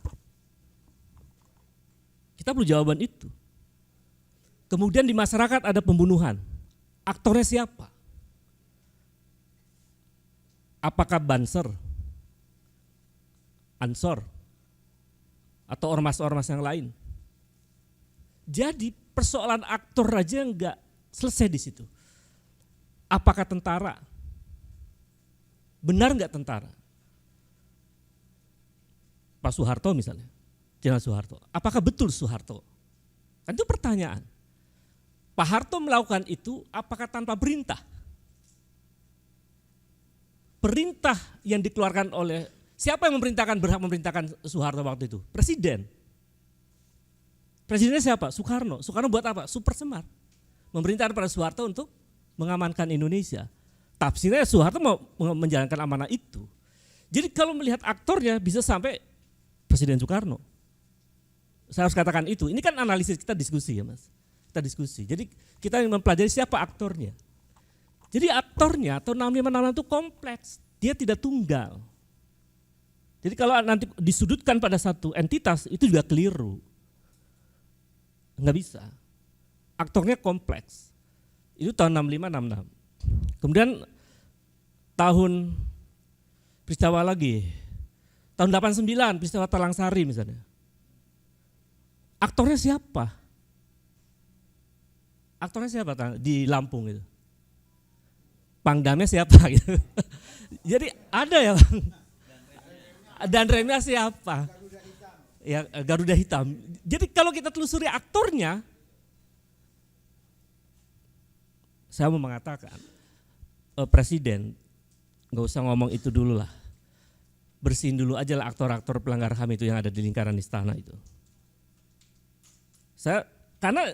Kita perlu jawaban itu. Kemudian di masyarakat ada pembunuhan. Aktornya siapa? Apakah Banser, Ansor, atau ormas-ormas yang lain? Jadi persoalan aktor aja enggak selesai di situ. Apakah tentara? Benar enggak tentara? Pak Soeharto misalnya, Jenderal Soeharto. Apakah betul Soeharto? Kan itu pertanyaan. Pak Harto melakukan itu apakah tanpa perintah? Perintah yang dikeluarkan oleh siapa yang berhak memerintahkan Soeharto waktu itu? Presiden. Presidennya siapa? Soekarno. Soekarno buat apa? Super Semar. Memerintahkan pada Soeharto untuk mengamankan Indonesia. Tafsirnya Soeharto mau menjalankan amanah itu. Jadi kalau melihat aktornya bisa sampai Presiden Soekarno. Saya harus katakan itu. Ini kan analisis kita diskusi ya Mas. Kita diskusi. Jadi kita mempelajari siapa aktornya. Jadi aktornya atau 6566 itu kompleks. Dia tidak tunggal. Jadi kalau nanti disudutkan pada satu entitas itu juga keliru. Enggak bisa. Aktornya kompleks. Itu tahun 65-66. Kemudian tahun peristiwa lagi. Tahun 89 peristiwa Talang Sari misalnya. Aktornya siapa? Aktornya siapa di Lampung itu? Pangdamnya siapa gitu. Jadi ada ya Bang. Dan remnya siapa? Ya Garuda Hitam. Jadi kalau kita telusuri aktornya, saya mau mengatakan presiden nggak usah ngomong itu dulu lah, bersihin dulu aja lah aktor-aktor pelanggar HAM itu yang ada di lingkaran istana itu. Karena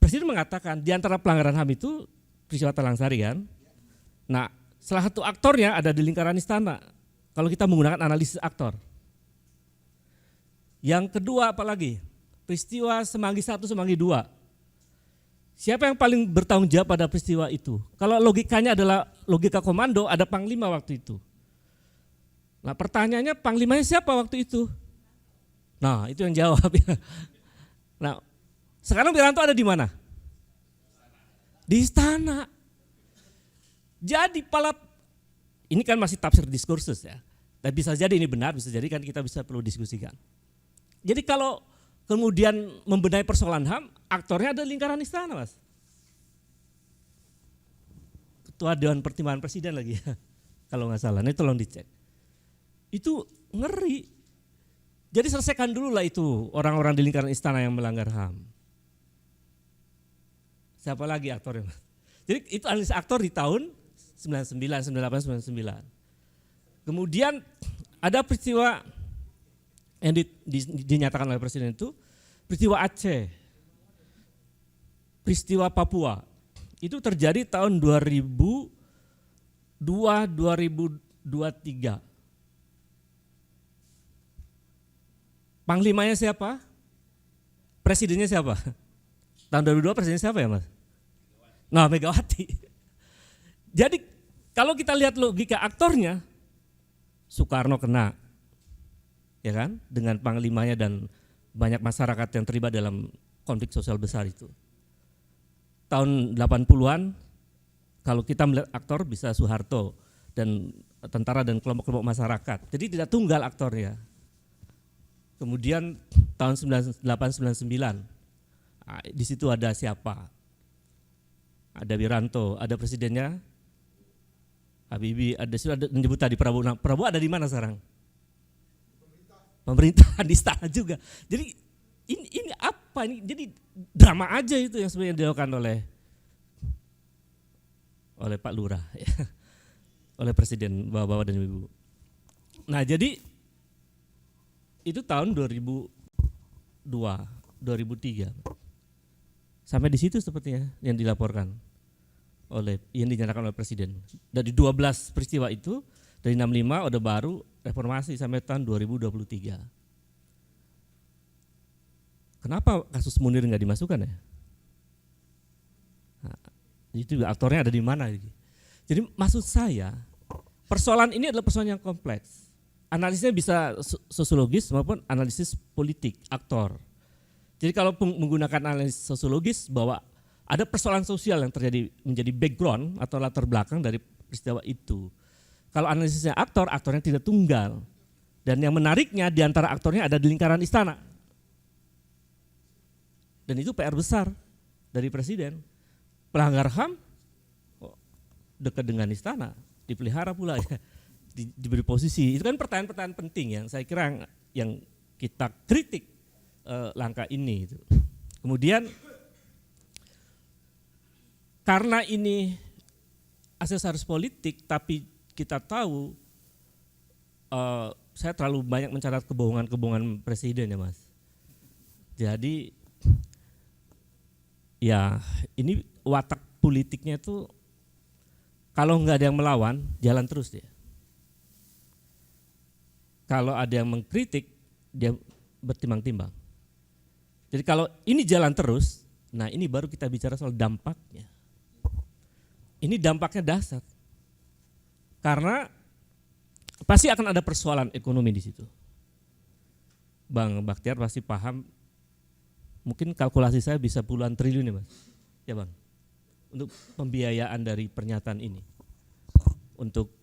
presiden mengatakan di antara pelanggaran HAM itu peristiwa Talang Sari kan. Nah salah satu aktornya ada di lingkaran istana. Kalau kita menggunakan analisis aktor. Yang kedua apalagi? peristiwa Semanggi 1, Semanggi 2. Siapa yang paling bertanggung jawab pada peristiwa itu? Kalau logikanya adalah logika komando, ada panglima waktu itu. Nah pertanyaannya panglimanya siapa waktu itu? Nah itu yang jawab ya. Nah sekarang Wiranto ada di mana? Di istana. Jadi ini kan masih tafsir diskursus ya. Dan bisa jadi ini benar, bisa jadi kan kita bisa perlu diskusikan. Jadi kalau kemudian membenahi persoalan HAM, aktornya ada lingkaran istana, Mas. Ketua Dewan Pertimbangan Presiden lagi ya, kalau nggak salah. Ini tolong dicek. Itu ngeri. Jadi selesaikan dulu lah itu orang-orang di lingkaran istana yang melanggar HAM. Siapa lagi aktornya, Mas? Jadi itu analis aktor di tahun 99, 98, 99. Kemudian ada peristiwa yang dinyatakan oleh Presiden itu, peristiwa Aceh, peristiwa Papua, itu terjadi tahun 2002, 2023. Panglimanya siapa? Presidennya siapa? Tahun 2002 presidennya siapa ya Mas? Nah Megawati. Jadi kalau kita lihat logika aktornya, Soekarno kena, ya kan, dengan panglimanya dan banyak masyarakat yang terlibat dalam konflik sosial besar itu. Tahun 80-an, kalau kita melihat aktor bisa Soeharto dan tentara dan kelompok-kelompok masyarakat. Jadi tidak tunggal aktornya. Kemudian tahun 98-99, di situ ada siapa? Ada Wiranto, ada presidennya Habibie, ada menyebut tadi Prabowo. Nah, Prabowo ada di mana sekarang? Pemerintahan di istana juga. Jadi ini apa ini? Jadi drama aja itu yang sebenarnya dilakukan oleh Pak Lurah, ya. Oleh Presiden, bapak-bapak dan ibu. Nah jadi itu tahun 2002, 2003. Sampai di situ sepertinya yang dilaporkan yang dinyatakan oleh Presiden. Dari 12 peristiwa itu, dari 65 Orde Baru, reformasi sampai tahun 2023. Kenapa kasus Munir nggak dimasukkan ya? Nah, itu aktornya ada di mana? Jadi maksud saya, persoalan ini adalah persoalan yang kompleks. Analisisnya bisa sosiologis maupun analisis politik, aktor. Jadi kalau menggunakan analisis sosiologis bahwa ada persoalan sosial yang terjadi menjadi background atau latar belakang dari peristiwa itu. Kalau analisisnya aktor, aktornya tidak tunggal. Dan yang menariknya di antara aktornya ada di lingkaran istana. Dan itu PR besar dari Presiden. Pelanggar HAM dekat dengan istana, dipelihara pula ya, diberi posisi. Itu kan pertanyaan-pertanyaan penting yang saya kira yang kita kritik langkah ini. Kemudian karena ini aksesoris politik, tapi kita tahu saya terlalu banyak mencatat kebohongan-kebohongan Presiden ya Mas. Jadi ya ini watak politiknya itu kalau nggak ada yang melawan, jalan terus dia. Kalau ada yang mengkritik, dia bertimbang-timbang. Jadi kalau ini jalan terus, nah ini baru kita bicara soal dampaknya. Ini dampaknya dasar. Karena pasti akan ada persoalan ekonomi di situ. Bang Bakhtiar pasti paham, mungkin kalkulasi saya bisa puluhan triliun ya Mas. Ya Bang, untuk pembiayaan dari pernyataan ini. Untuk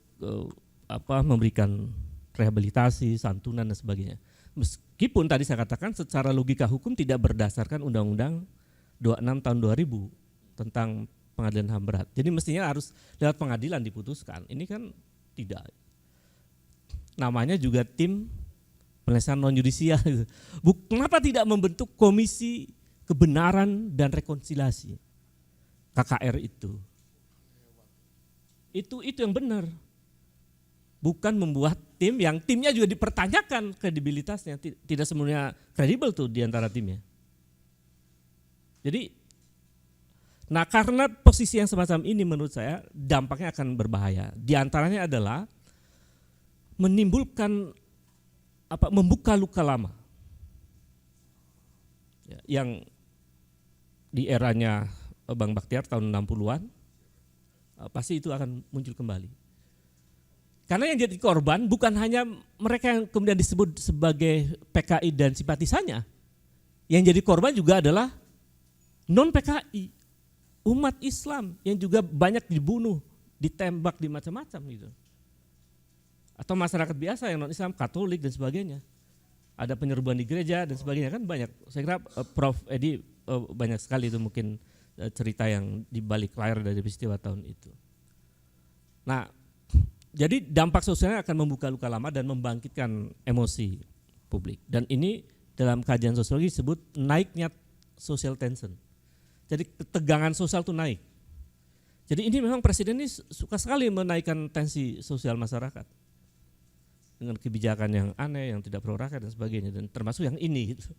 memberikan rehabilitasi, santunan dan sebagainya. Meskipun tadi saya katakan secara logika hukum tidak berdasarkan Undang-Undang 26 tahun 2000 tentang pengadilan HAM berat. Jadi mestinya harus lewat pengadilan diputuskan. Ini kan tidak. Namanya juga tim penyelesaian non yudisial. Kenapa tidak membentuk komisi kebenaran dan rekonsiliasi? KKR itu. Itu yang benar. Bukan membuat tim yang timnya juga dipertanyakan kredibilitasnya. Tidak semuanya kredibel tuh di antara timnya. Jadi, nah karena posisi yang semacam ini menurut saya dampaknya akan berbahaya. Di antaranya adalah menimbulkan membuka luka lama. ya, yang di eranya Bang Baktiar tahun 60-an, pasti itu akan muncul kembali. Karena yang jadi korban bukan hanya mereka yang kemudian disebut sebagai PKI dan simpatisannya. Yang jadi korban juga adalah non-PKI, umat Islam yang juga banyak dibunuh, ditembak, di macam-macam gitu. Atau masyarakat biasa yang non-Islam, Katolik dan sebagainya. Ada penyerbuan di gereja dan sebagainya, kan banyak. Saya kira Prof. Edi banyak sekali itu mungkin cerita yang dibalik layar dari peristiwa tahun itu. Nah, jadi dampak sosialnya akan membuka luka lama dan membangkitkan emosi publik. Dan ini dalam kajian sosiologi disebut naiknya social tension. Jadi ketegangan sosial itu naik. Jadi ini memang presiden ini suka sekali menaikkan tensi sosial masyarakat. Dengan kebijakan yang aneh, yang tidak pro rakyat dan sebagainya, dan termasuk yang ini. Gitu.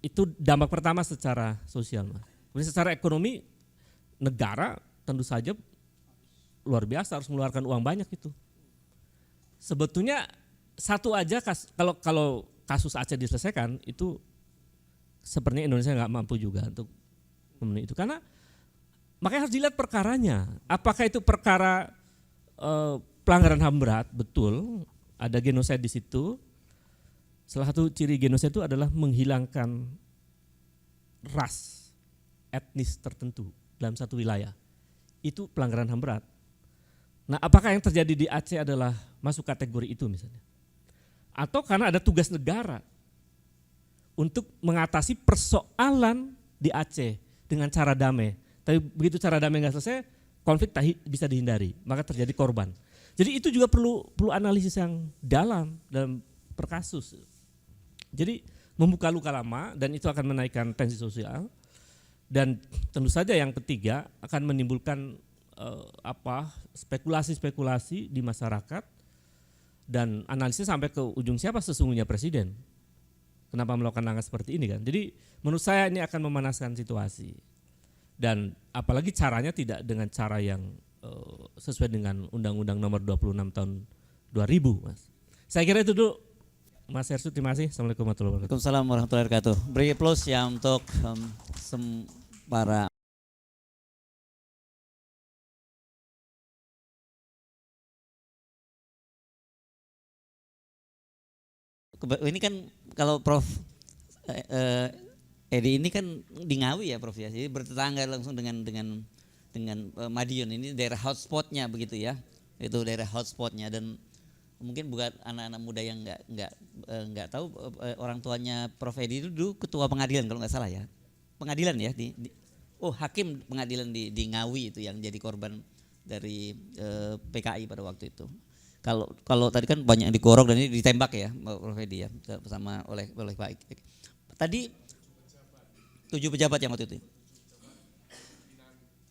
Itu dampak pertama secara sosial, Mas. Kemudian secara ekonomi, negara tentu saja luar biasa harus mengeluarkan uang banyak itu. Sebetulnya satu aja kalau kasus Aceh diselesaikan itu sepertinya Indonesia nggak mampu juga untuk memenuhi itu, karena makanya harus dilihat perkaranya. Apakah itu perkara pelanggaran HAM berat? Betul, ada genosida di situ. Salah satu ciri genosida itu adalah menghilangkan ras etnis tertentu dalam satu wilayah. Itu pelanggaran HAM berat. Nah, apakah yang terjadi di Aceh adalah masuk kategori itu misalnya? Atau karena ada tugas negara untuk mengatasi persoalan di Aceh dengan cara damai. Tapi begitu cara damai nggak selesai, konflik bisa dihindari, maka terjadi korban. Jadi itu juga perlu analisis yang dalam per kasus. Jadi membuka luka lama dan itu akan menaikkan tensi sosial. Dan tentu saja yang ketiga akan menimbulkan spekulasi-spekulasi di masyarakat dan analisis sampai ke ujung siapa sesungguhnya presiden. Kenapa melakukan langkah seperti ini kan? Jadi menurut saya ini akan memanaskan situasi. Dan apalagi caranya tidak dengan cara yang sesuai dengan Undang-Undang Nomor 26 Tahun 2000, Mas. Saya kira itu dulu. Mas Hersu, terima kasih. Assalamualaikum warahmatullahi wabarakatuh. Waalaikumsalam warahmatullahi wabarakatuh. Beri plus ya untuk para ini kan kalau Prof Edi ini kan di Ngawi ya Prof ya, jadi bertetangga langsung dengan Madiun, ini daerah hotspotnya begitu ya, itu daerah hotspotnya. Dan mungkin buat anak-anak muda yang nggak tahu, orang tuanya Prof Edi itu dulu ketua pengadilan kalau nggak salah ya, pengadilan ya hakim pengadilan di Ngawi itu yang jadi korban dari PKI pada waktu itu. Kalau tadi kan banyak yang digorok dan ini ditembak ya Prof Edi ya, bersama oleh Pak. Tadi 7 pejabat yang waktu itu.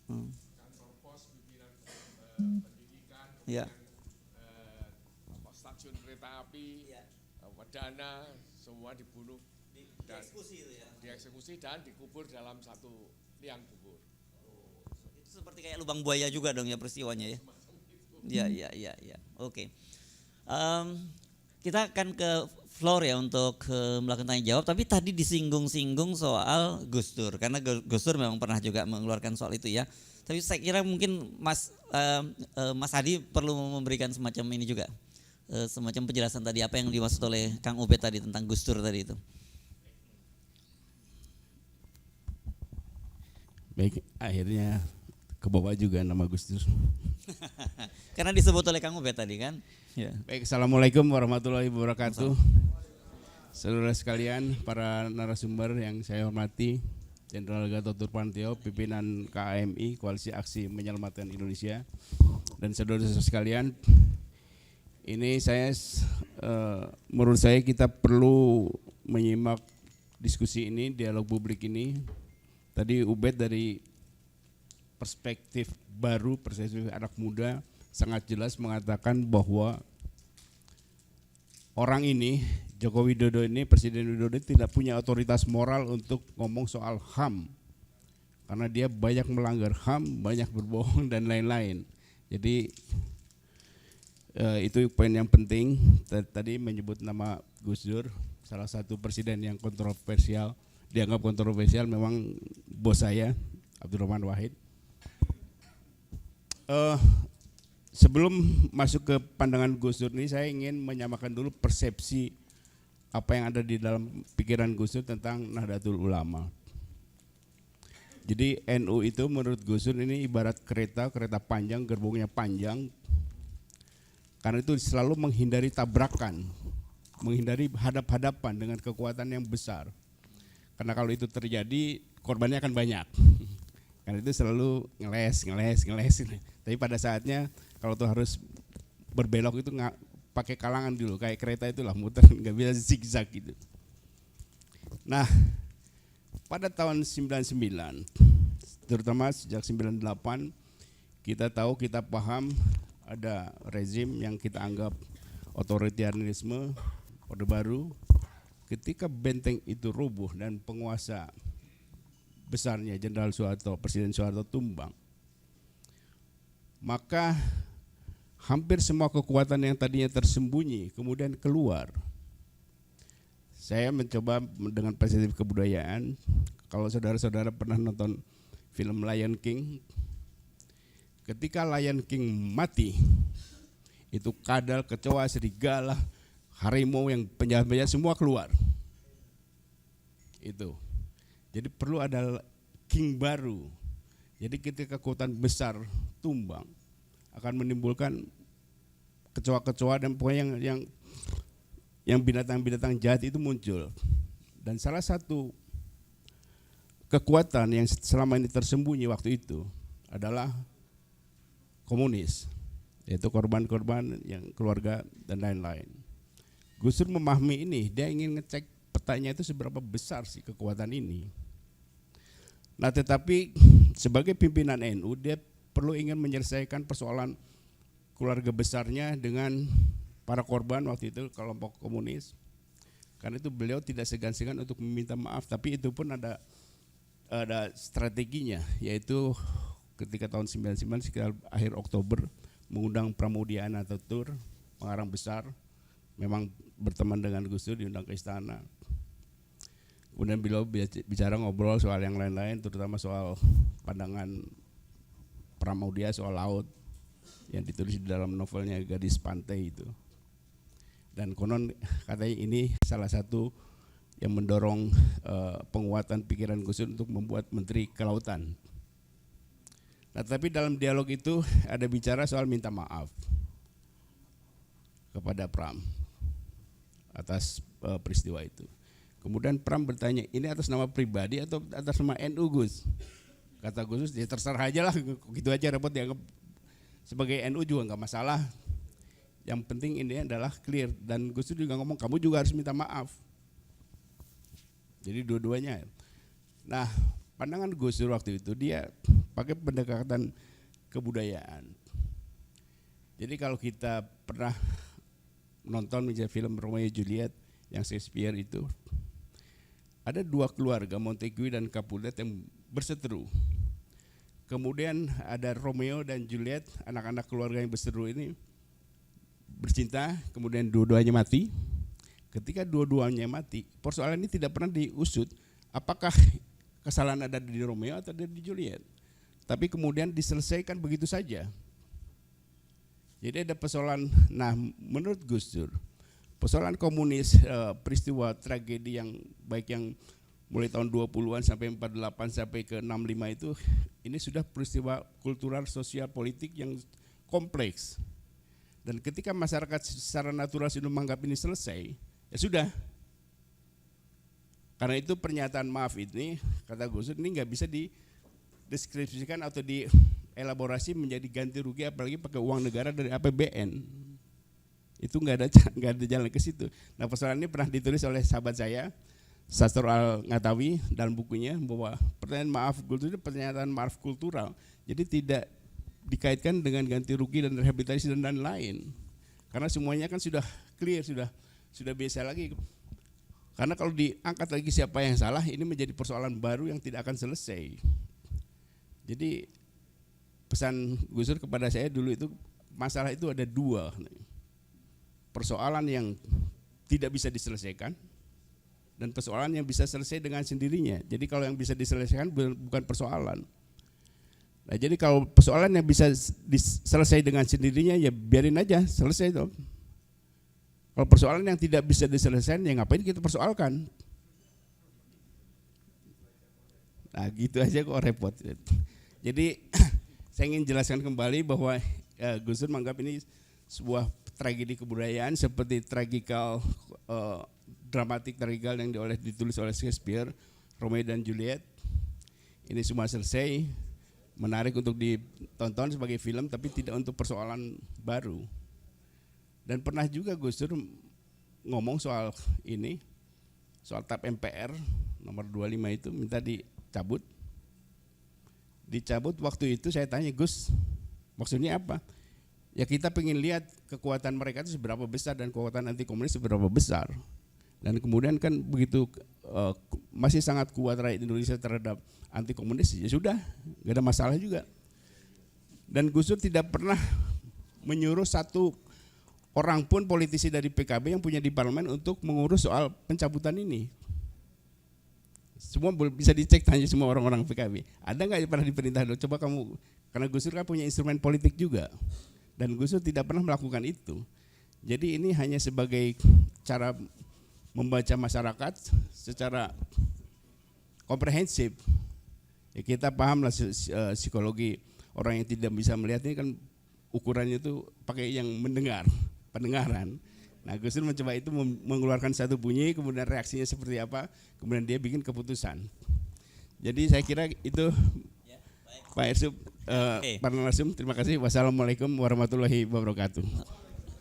Kantor pos, pimpinan pendidikan, Ya. Stasiun kereta api, Wadana, semua dibunuh, dieksekusi dan dikubur dalam satu liang kubur. Itu seperti kayak lubang buaya juga dong ya peristiwanya ya. Ya. Oke. Kita akan ke floor ya untuk melakukan tanya jawab. Tapi tadi disinggung-singgung soal Gus Dur, karena Gus Dur memang pernah juga mengeluarkan soal itu ya. Tapi saya kira mungkin Mas Hadi perlu memberikan semacam ini juga, semacam penjelasan tadi apa yang dimaksud oleh Kang Ubed tadi tentang Gus Dur tadi itu. Baik, akhirnya ke bawah juga nama Gus Dur. Karena disebut oleh Kang Ubed tadi kan. Ya. Baik, assalamualaikum warahmatullahi wabarakatuh. Saudara sekalian, para narasumber yang saya hormati, Jenderal Gatot Nurmantio, pimpinan KAMI, Koalisi Aksi Menyelamatkan Indonesia, dan saudara-saudara sekalian, ini menurut saya kita perlu menyimak diskusi ini, dialog publik ini. Tadi Ubed dari perspektif baru, perspektif anak muda, sangat jelas mengatakan bahwa orang ini, Joko Widodo ini, Presiden Widodo tidak punya otoritas moral untuk ngomong soal HAM. Karena dia banyak melanggar HAM, banyak berbohong dan lain-lain. Jadi itu poin yang penting. Tadi menyebut nama Gus Dur, salah satu presiden yang kontroversial, dianggap kontroversial memang bos saya, Abdurrahman Wahid. Sebelum masuk ke pandangan Gus Dur ini, saya ingin menyamakan dulu persepsi apa yang ada di dalam pikiran Gus Dur tentang Nahdlatul Ulama. Jadi NU itu menurut Gus Dur ini ibarat kereta panjang, gerbongnya panjang, karena itu selalu menghindari tabrakan, menghindari hadap-hadapan dengan kekuatan yang besar. Karena kalau itu terjadi, korbannya akan banyak. Karena itu selalu ngeles. Tapi pada saatnya kalau tuh harus berbelok itu nggak pakai kalangan dulu, kayak kereta itulah muter, nggak bisa zigzag gitu. Nah, pada tahun 99, terutama sejak 98, kita tahu, kita paham ada rezim yang kita anggap otoritarianisme, Orde Baru. Ketika benteng itu rubuh dan penguasa besarnya Jenderal Soeharto, Presiden Soeharto tumbang, maka hampir semua kekuatan yang tadinya tersembunyi kemudian keluar. Saya mencoba dengan perspektif kebudayaan. Kalau saudara-saudara pernah nonton film Lion King, ketika Lion King mati, itu kadal, kecoa, serigala, harimau yang penjahat-penjahat semua keluar. Itu. Jadi perlu ada king baru. Jadi ketika kekuatan besar tumbang, akan menimbulkan kecoa-kecoa dan pokoknya yang binatang-binatang jahat itu muncul. Dan salah satu kekuatan yang selama ini tersembunyi waktu itu adalah komunis, yaitu korban-korban yang keluarga dan lain-lain. Gus Dur memahami ini, dia ingin ngecek petanya itu seberapa besar sih kekuatan ini. Nah, tetapi sebagai pimpinan NU, dia perlu ingin menyelesaikan persoalan keluarga besarnya dengan para korban waktu itu kelompok komunis. Karena itu beliau tidak segan-segan untuk meminta maaf, tapi itu pun ada strateginya, yaitu ketika tahun 99 sekitar akhir Oktober mengundang Pramudia Anantatur, pengarang besar, memang berteman dengan Gus Dur, diundang ke istana. Kemudian beliau bicara ngobrol soal yang lain-lain, terutama soal pandangan Pramudia soal laut yang ditulis di dalam novelnya Gadis Pantai itu. Dan konon katanya ini salah satu yang mendorong penguatan pikiran Gus Dur untuk membuat Menteri Kelautan. Nah, tapi dalam dialog itu ada bicara soal minta maaf kepada Pram atas peristiwa itu. Kemudian Pram bertanya, ini atas nama pribadi atau atas nama NU, Gus? Kata Gus, ya terserah aja lah, gitu aja repot, dianggap sebagai NU juga nggak masalah. Yang penting ini adalah clear. Dan Gus juga ngomong, kamu juga harus minta maaf. Jadi dua-duanya. Nah, pandangan Gus Dur waktu itu dia pakai pendekatan kebudayaan. Jadi kalau kita pernah nonton misalnya film Romeo Juliet yang Shakespeare itu, ada dua keluarga Montague dan Capulet yang berseteru. Kemudian ada Romeo dan Juliet, anak-anak keluarga yang berseteru ini bercinta, kemudian dua-duanya mati. Ketika dua-duanya mati, persoalan ini tidak pernah diusut apakah kesalahan ada di Romeo atau ada di Juliet. Tapi kemudian diselesaikan begitu saja. Jadi ada persoalan, nah menurut Gus Dur, persoalan komunis, peristiwa tragedi yang baik yang mulai tahun 20-an sampai 48 sampai ke 65 itu, ini sudah peristiwa kultural, sosial, politik yang kompleks. Dan ketika masyarakat secara natural sudah menganggap ini selesai, ya sudah. Karena itu pernyataan maaf ini, kata Gus Dur, ini nggak bisa dideskripsikan atau dielaborasi menjadi ganti rugi, apalagi pakai uang negara dari APBN. Itu nggak ada jalan ke situ. Nah, persoalan ini pernah ditulis oleh sahabat saya, Sastro Al-Ngatawi, dalam bukunya, bahwa pertanyaan maaf kultur itu pernyataan maaf kultural. Jadi tidak dikaitkan dengan ganti rugi dan rehabilitasi dan lain-lain. Karena semuanya kan sudah clear, sudah biasa lagi. Karena kalau diangkat lagi siapa yang salah, ini menjadi persoalan baru yang tidak akan selesai. Jadi pesan Gus Dur kepada saya dulu itu, masalah itu ada dua. Persoalan yang tidak bisa diselesaikan dan persoalan yang bisa selesai dengan sendirinya. Jadi kalau yang bisa diselesaikan bukan persoalan. Nah, jadi kalau persoalan yang bisa selesai dengan sendirinya ya biarin aja selesai dong. Kalau persoalan yang tidak bisa diselesaikan ya ngapain kita persoalkan? Nah gitu aja kok repot. Jadi saya ingin jelaskan kembali bahwa Gus Dur menganggap ini sebuah tragedi kebudayaan seperti dramatik tragikal yang ditulis oleh Shakespeare, Romeo dan Juliet. Ini semua selesai, menarik untuk ditonton sebagai film tapi tidak untuk persoalan baru. Dan pernah juga Gus Dur ngomong soal ini, soal TAP MPR nomor 25 itu minta dicabut. Dicabut waktu itu saya tanya, Gus maksudnya apa? Ya kita pengen lihat kekuatan mereka itu seberapa besar dan kekuatan anti komunis seberapa besar. Dan kemudian kan begitu masih sangat kuat rakyat Indonesia terhadap anti komunis, ya sudah, gak ada masalah juga. Dan Gus Dur tidak pernah menyuruh satu orang pun politisi dari PKB yang punya di parlemen untuk mengurus soal pencabutan ini. Semua bisa dicek, tanya semua orang-orang PKB. Ada nggak yang pernah diperintah? Coba kamu, karena Gus Dur kan punya instrumen politik juga. Dan Gus Dur tidak pernah melakukan itu. Jadi ini hanya sebagai cara membaca masyarakat secara komprehensif. Ya kita pahamlah psikologi orang yang tidak bisa melihat ini kan ukurannya itu pakai yang pendengaran. Nah Gus Dur mencoba itu mengeluarkan satu bunyi, kemudian reaksinya seperti apa, kemudian dia bikin keputusan. Jadi saya kira itu Pak Ersub, Pak Narasum, terima kasih. Wassalamualaikum warahmatullahi wabarakatuh.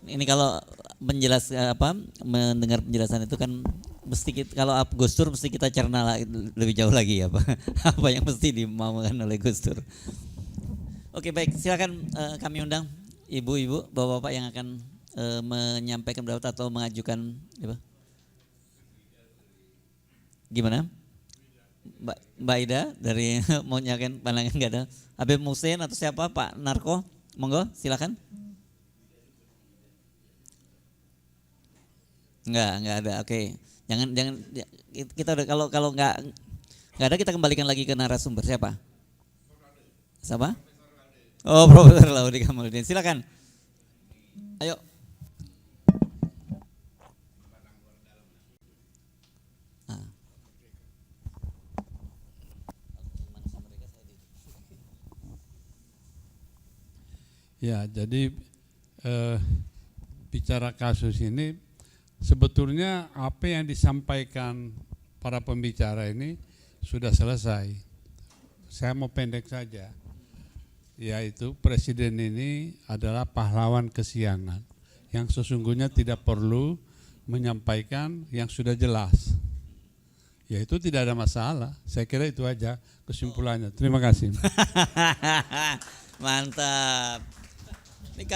Ini kalau mendengar penjelasan itu kan mesti kalau Gus Dur mesti kita cerna lebih jauh lagi ya Pak. Apa yang mesti dimaukan oleh Gus Dur. Oke baik, silakan kami undang ibu-ibu, bapak-bapak yang akan menyampaikan pendapat atau mengajukan apa? Gimana? Mbak Ida dari mau nyakin pandangan nggak ada. Habib Musin atau siapa Pak Narko? Monggo silakan. Nggak ada. Oke. Jangan kita udah kalau nggak ada kita kembalikan lagi ke narasumber. Siapa? Siapa? Oh, Profesor Laudy Kamaluddin. Silakan. Ayo. Ya, jadi bicara kasus ini sebetulnya apa yang disampaikan para pembicara ini sudah selesai. Saya mau pendek saja, yaitu presiden ini adalah pahlawan kesiangan yang sesungguhnya tidak perlu menyampaikan yang sudah jelas. Ya itu tidak ada masalah. Saya kira itu aja kesimpulannya. Terima kasih. Mantap. Ini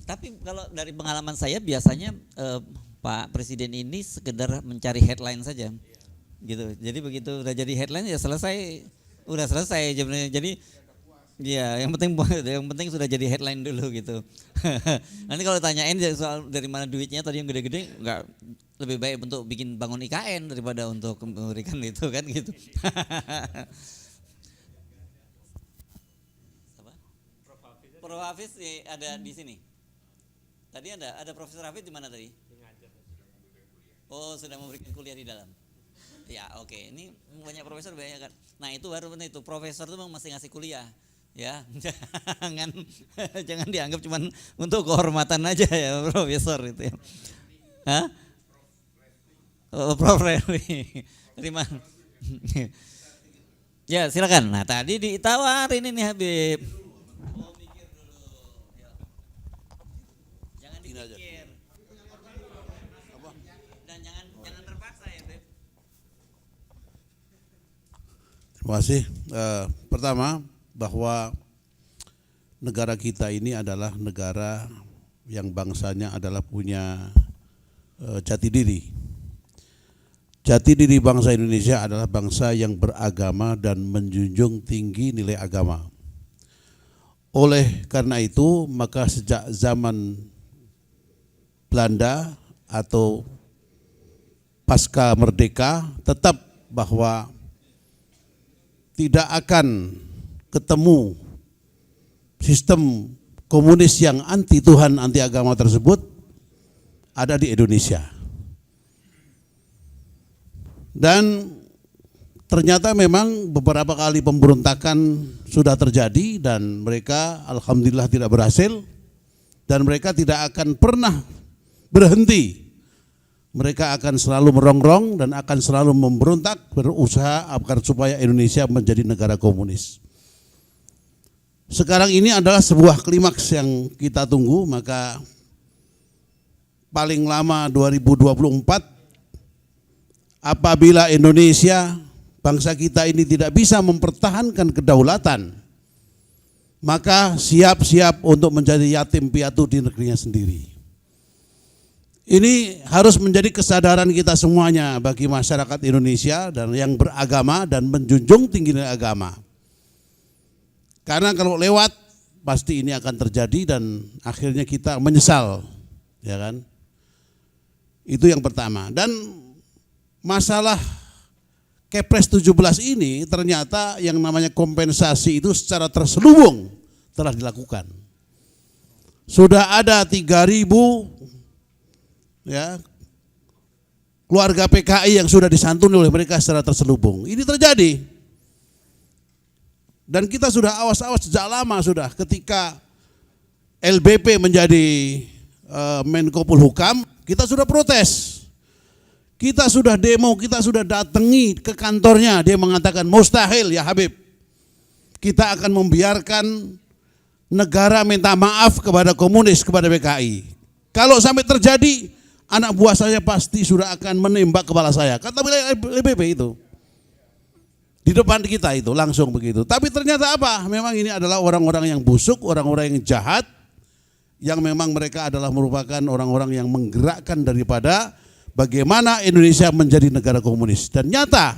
tapi kalau dari pengalaman saya biasanya Pak Presiden ini sekedar mencari headline saja, gitu. Jadi begitu udah jadi headline ya selesai, udah selesai sebenarnya. Jadi ya yang penting sudah jadi headline dulu gitu. Nanti kalau tanyain soal dari mana duitnya tadi yang gede-gede, nggak lebih baik untuk bikin bangun IKN daripada untuk memberikan itu kan gitu. Prof Hafiz ada di sini. Tadi ada Profesor Hafiz di mana tadi? Oh, sudah memberikan kuliah di dalam. Ya, oke. Ini banyak profesor banyak kan. Nah, itu baru benar itu. Profesor itu memang masih ngasih kuliah. Ya, jangan dianggap cuma untuk kehormatan aja ya profesor itu ya. Hah? Oh, Prof Refli. Terima. Ya, silakan. Nah, tadi ditawarin ini Habib. Terima kasih. Pertama, bahwa negara kita ini adalah negara yang bangsanya adalah punya jati diri. Jati diri bangsa Indonesia adalah bangsa yang beragama dan menjunjung tinggi nilai agama. Oleh karena itu, maka sejak zaman Belanda atau pasca merdeka tetap bahwa tidak akan ketemu sistem komunis yang anti Tuhan, anti agama tersebut ada di Indonesia. Dan ternyata memang beberapa kali pemberontakan sudah terjadi dan mereka alhamdulillah tidak berhasil, dan mereka tidak akan pernah berhenti. Mereka akan selalu merongrong dan akan selalu memberontak, berusaha agar supaya Indonesia menjadi negara komunis. Sekarang ini adalah sebuah klimaks yang kita tunggu, maka paling lama 2024 apabila Indonesia, bangsa kita ini tidak bisa mempertahankan kedaulatan, maka siap-siap untuk menjadi yatim piatu di negerinya sendiri. Ini harus menjadi kesadaran kita semuanya bagi masyarakat Indonesia dan yang beragama dan menjunjung tinggi nilai agama. Karena kalau lewat pasti ini akan terjadi dan akhirnya kita menyesal, ya kan? Itu yang pertama. Dan masalah Kepres 17 ini ternyata yang namanya kompensasi itu secara terselubung telah dilakukan. Sudah ada 3.000 ya keluarga PKI yang sudah disantuni oleh mereka secara terselubung. Ini terjadi. Dan kita sudah awas-awas sejak lama sudah, ketika LBP menjadi Menko Polhukam, kita sudah protes. Kita sudah demo, kita sudah datangi ke kantornya, dia mengatakan mustahil ya Habib. Kita akan membiarkan negara minta maaf kepada komunis, kepada PKI. Kalau sampai terjadi, anak buah saya pasti sudah akan menembak kepala saya. Kata LBP itu. Di depan kita itu langsung begitu. Tapi ternyata apa? Memang ini adalah orang-orang yang busuk, orang-orang yang jahat, yang memang mereka adalah merupakan orang-orang yang menggerakkan daripada bagaimana Indonesia menjadi negara komunis. Dan nyata,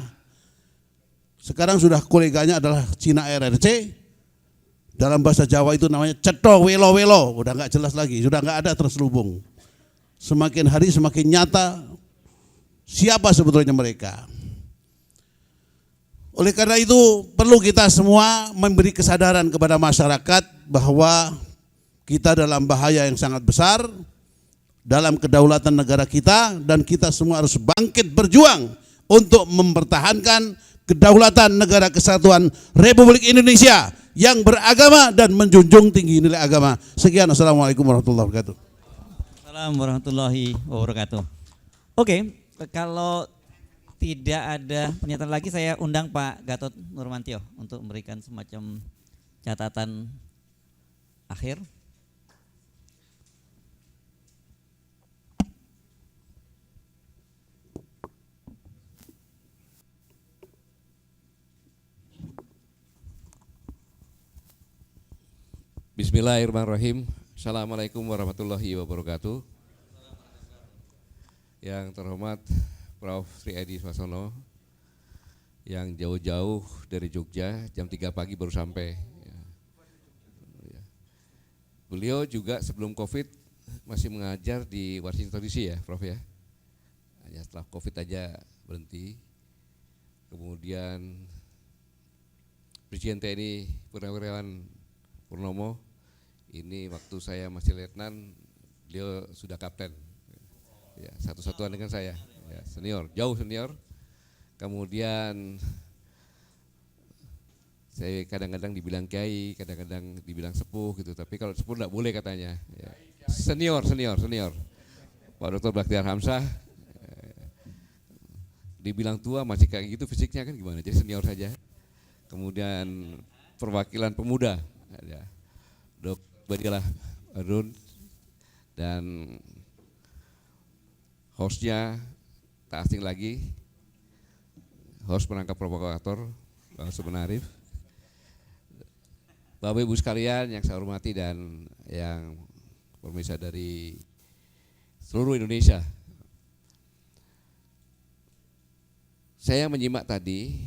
sekarang sudah koleganya adalah Cina RRC, dalam bahasa Jawa itu namanya ceto welo-welo, udah nggak jelas lagi, sudah nggak ada terselubung. Semakin hari semakin nyata siapa sebetulnya mereka. Oleh karena itu perlu kita semua memberi kesadaran kepada masyarakat bahwa kita dalam bahaya yang sangat besar dalam kedaulatan negara kita, dan kita semua harus bangkit berjuang untuk mempertahankan kedaulatan negara kesatuan Republik Indonesia yang beragama dan menjunjung tinggi nilai agama. Sekian, assalamualaikum warahmatullahi wabarakatuh. Assalamualaikum warahmatullahi wabarakatuh. Oke, kalau tidak ada pernyataan lagi, saya undang Pak Gatot Nurmantio untuk memberikan semacam catatan akhir. Bismillahirrahmanirrahim. Assalamualaikum warahmatullahi wabarakatuh. Yang terhormat Prof. Sri Edi Swasono, yang jauh-jauh dari Jogja, jam 3 pagi baru sampai. Beliau juga sebelum COVID masih mengajar di Washington DC ya Prof ya. Hanya setelah COVID aja berhenti. Kemudian Presiden TNI Purnawirawan Purnomo, ini waktu saya masih letnan, beliau sudah kapten. Ya, satu-satuan dengan saya. Ya, senior, jauh senior. Kemudian saya kadang-kadang dibilang kiai, kadang-kadang dibilang sepuh gitu, tapi kalau sepuh enggak boleh katanya. Ya. Senior. Pak Dr. Bakhtiar Hamzah dibilang tua masih kayak gitu fisiknya kan gimana, jadi senior saja. Kemudian perwakilan pemuda ada Dok Badilah Arun, dan hostnya tak asing lagi, host penangkap provokator, Bang Sumenarif. Bapak Ibu sekalian yang saya hormati dan yang pemirsa dari seluruh Indonesia. Saya menyimak tadi,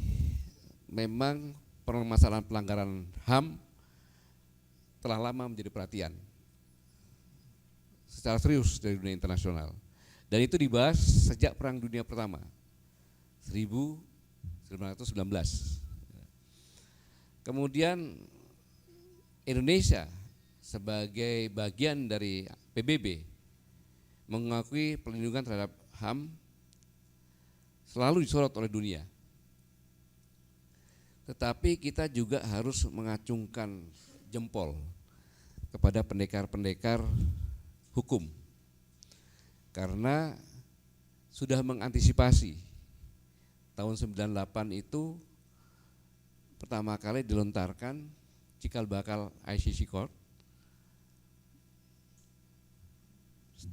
memang permasalahan pelanggaran HAM telah lama menjadi perhatian secara serius dari dunia internasional. Dan itu dibahas sejak Perang Dunia Pertama 1919. Kemudian Indonesia sebagai bagian dari PBB mengakui perlindungan terhadap HAM selalu disorot oleh dunia. Tetapi kita juga harus mengacungkan jempol kepada pendekar-pendekar hukum. Karena sudah mengantisipasi tahun 98 itu pertama kali dilontarkan cikal bakal ICC Court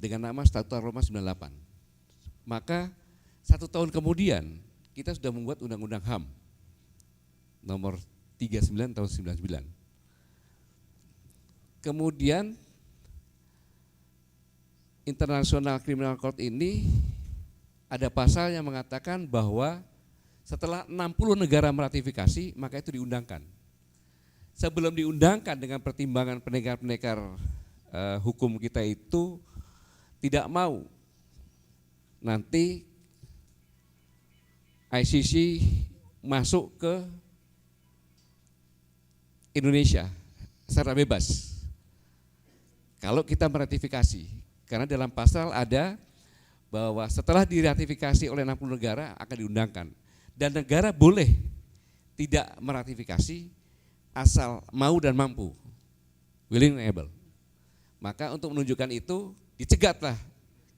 dengan nama Statuta Roma 98. Maka 1 tahun kemudian kita sudah membuat Undang-Undang HAM nomor 39 tahun 99. Kemudian International Criminal Court ini ada pasal yang mengatakan bahwa setelah 60 negara meratifikasi maka itu diundangkan. Sebelum diundangkan dengan pertimbangan pendekar-pendekar hukum kita itu tidak mau nanti ICC masuk ke Indonesia secara bebas kalau kita meratifikasi. Karena dalam pasal ada bahwa setelah diratifikasi oleh 60 negara akan diundangkan. Dan negara boleh tidak meratifikasi asal mau dan mampu, willing and able. Maka untuk menunjukkan itu dicegatlah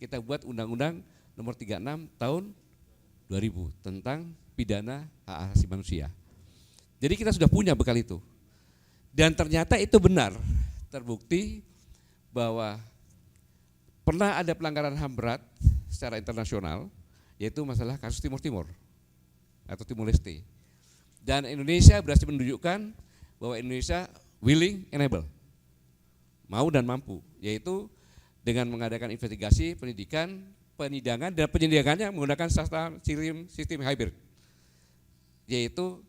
kita buat Undang-Undang nomor 36 tahun 2000 tentang pidana hak asasi manusia. Jadi kita sudah punya bekal itu. Dan ternyata itu benar, terbukti bahwa pernah ada pelanggaran HAM berat secara internasional, yaitu masalah kasus Timur Timur atau Timur Leste. Dan Indonesia berhasil menunjukkan bahwa Indonesia willing and able, mau dan mampu, yaitu dengan mengadakan investigasi, penyidikan, penyidangan, dan penyidikannya menggunakan sistem hybrid, yaitu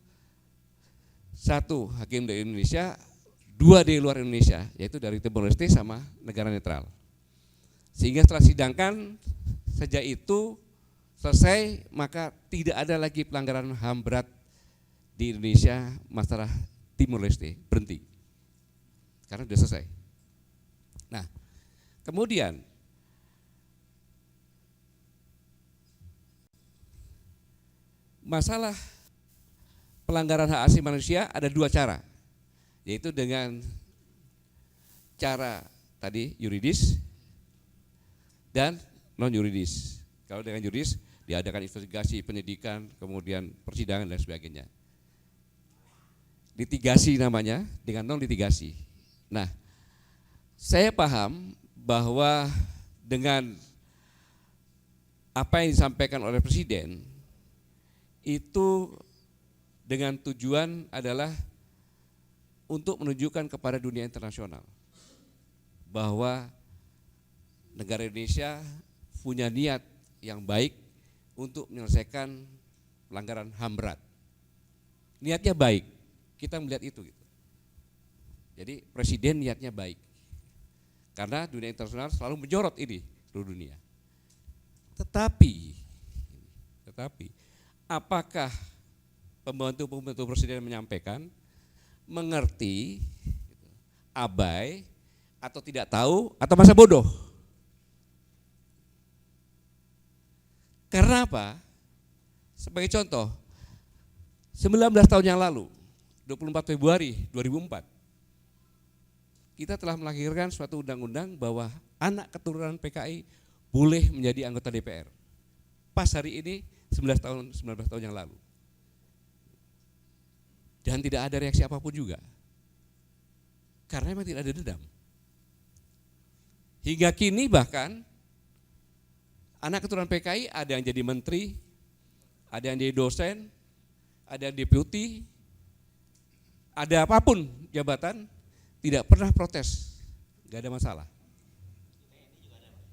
1 hakim dari Indonesia, 2 dari luar Indonesia, yaitu dari Timor Leste sama negara netral. Sehingga setelah sidangkan sejak itu selesai, maka tidak ada lagi pelanggaran HAM berat di Indonesia masalah Timor Leste, berhenti. Karena sudah selesai. Nah, kemudian masalah pelanggaran hak asasi manusia ada 2 cara, yaitu dengan cara tadi yuridis dan non yuridis. Kalau dengan yuridis diadakan investigasi, penyidikan, kemudian persidangan dan sebagainya. Litigasi namanya, dengan non litigasi. Nah, saya paham bahwa dengan apa yang disampaikan oleh Presiden itu dengan tujuan adalah untuk menunjukkan kepada dunia internasional bahwa negara Indonesia punya niat yang baik untuk menyelesaikan pelanggaran HAM berat. Niatnya baik, kita melihat itu. Jadi Presiden niatnya baik, karena dunia internasional selalu menyorot ini seluruh dunia. Tetapi apakah pembantu-pembantu Presiden menyampaikan mengerti, abai, atau tidak tahu, atau masa bodoh? Karena apa? Sebagai contoh, 19 tahun yang lalu, 24 Februari 2004, kita telah melahirkan suatu undang-undang bahwa anak keturunan PKI boleh menjadi anggota DPR. Pas hari ini 19 tahun yang lalu. Dan tidak ada reaksi apapun juga. Karena memang tidak ada dendam. Hingga kini bahkan anak keturunan PKI ada yang jadi menteri, ada yang jadi dosen, ada yang deputi, ada apapun jabatan, tidak pernah protes, nggak ada masalah.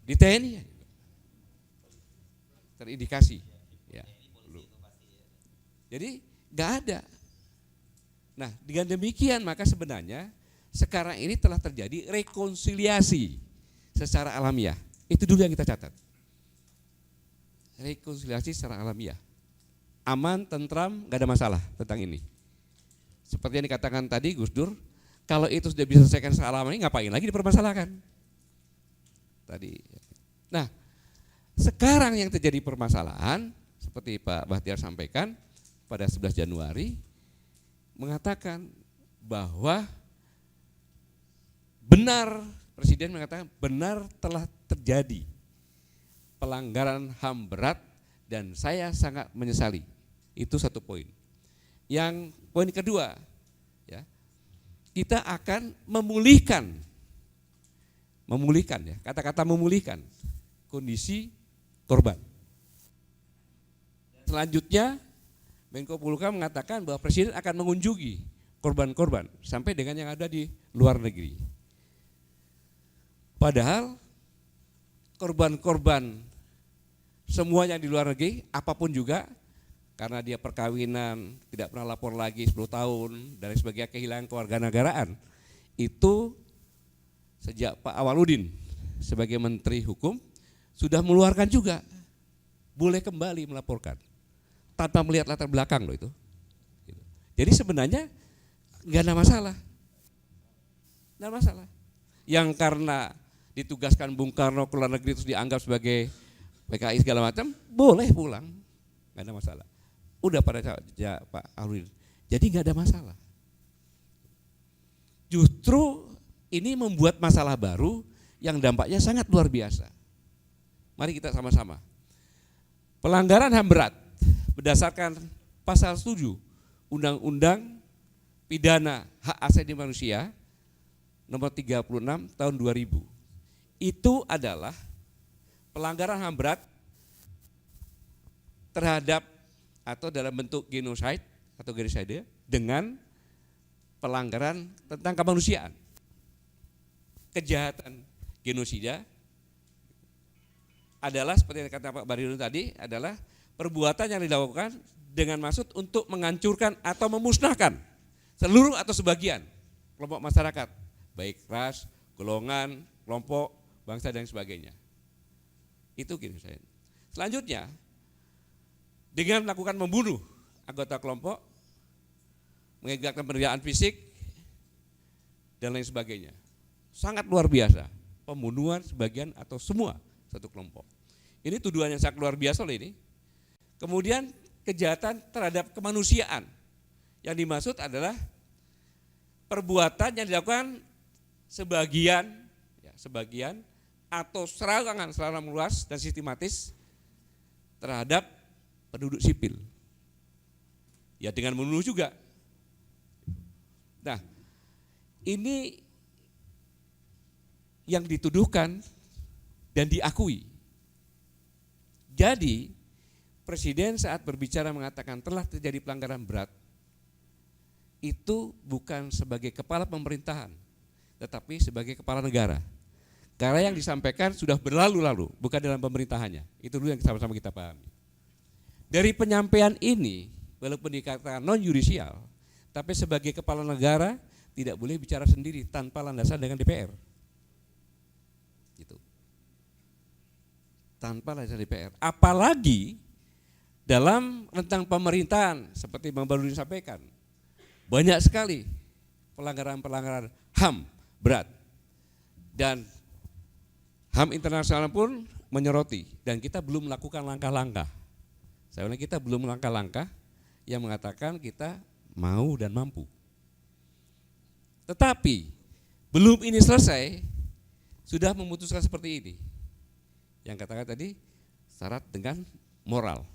Di TNI terindikasi, ya. Jadi nggak ada. Nah, dengan demikian maka sebenarnya sekarang ini telah terjadi rekonsiliasi secara alamiah. Itu dulu yang kita catat. rekonsiliasi secara alamiah. Aman, tentram, nggak ada masalah tentang ini. Seperti yang dikatakan tadi Gus Dur, kalau itu sudah bisa diselesaikan secara alamiah, ngapain lagi dipermasalahkan? Tadi. Nah, sekarang yang terjadi permasalahan, seperti Pak Bahtiar sampaikan pada 11 Januari, mengatakan bahwa benar, Presiden mengatakan benar telah terjadi pelanggaran HAM berat dan saya sangat menyesali. Itu satu poin. Yang poin kedua, ya, kita akan memulihkan ya, kata-kata memulihkan kondisi korban. Selanjutnya, Menko Polhukam mengatakan bahwa Presiden akan mengunjungi korban-korban sampai dengan yang ada di luar negeri. Padahal korban-korban semua yang di luar negeri, apapun juga, karena dia perkawinan, tidak pernah lapor lagi 10 tahun, dan sebagainya, kehilangan kewarganegaraan, itu sejak Pak Awaludin sebagai Menteri Hukum sudah mengeluarkan juga, boleh kembali melaporkan, tanpa melihat latar belakang loh itu. Jadi sebenarnya nggak ada masalah, nggak ada masalah. Yang karena ditugaskan Bung Karno ke luar negeri terus dianggap sebagai PKI segala macam, boleh pulang, nggak ada masalah. Udah pada Pak Awaludin, jadi nggak ada masalah. Justru ini membuat masalah baru yang dampaknya sangat luar biasa. Mari kita sama-sama. Pelanggaran HAM berat berdasarkan pasal 7 Undang-Undang Pidana Hak Asasi Manusia nomor 36 tahun 2000. Itu adalah pelanggaran HAM berat terhadap atau dalam bentuk genocide atau genocide dengan pelanggaran tentang kemanusiaan. Kejahatan genosida adalah seperti yang kata Pak Baridun tadi, adalah perbuatan yang dilakukan dengan maksud untuk menghancurkan atau memusnahkan seluruh atau sebagian kelompok masyarakat, baik ras, golongan, kelompok, bangsa dan sebagainya. Itu genocida. Selanjutnya, dengan melakukan membunuh anggota kelompok, mengakibatkan penderitaan fisik dan lain sebagainya. Sangat luar biasa, pembunuhan sebagian atau semua satu kelompok. Ini tuduhan yang sangat luar biasa loh ini. Kemudian kejahatan terhadap kemanusiaan. Yang dimaksud adalah perbuatan yang dilakukan sebagian atau serangan luas dan sistematis terhadap penduduk sipil. Ya dengan membunuh juga. Nah, ini yang dituduhkan dan diakui. Jadi Presiden saat berbicara mengatakan telah terjadi pelanggaran berat, itu bukan sebagai kepala pemerintahan, tetapi sebagai kepala negara. Karena yang disampaikan sudah berlalu-lalu, bukan dalam pemerintahannya. Itu dulu yang sama-sama kita pahami. Dari penyampaian ini, walaupun dikatakan non-yudisial, tapi sebagai kepala negara tidak boleh bicara sendiri tanpa landasan dengan DPR. Gitu. Tanpa landasan DPR. Apalagi dalam rentang pemerintahan seperti Bang Bahludin sampaikan, banyak sekali pelanggaran-pelanggaran HAM berat. Dan HAM internasional pun menyoroti dan kita belum melakukan langkah-langkah. Saya bilang kita belum langkah-langkah yang mengatakan kita mau dan mampu. Tetapi belum ini selesai, sudah memutuskan seperti ini. Yang katakan tadi syarat dengan moral.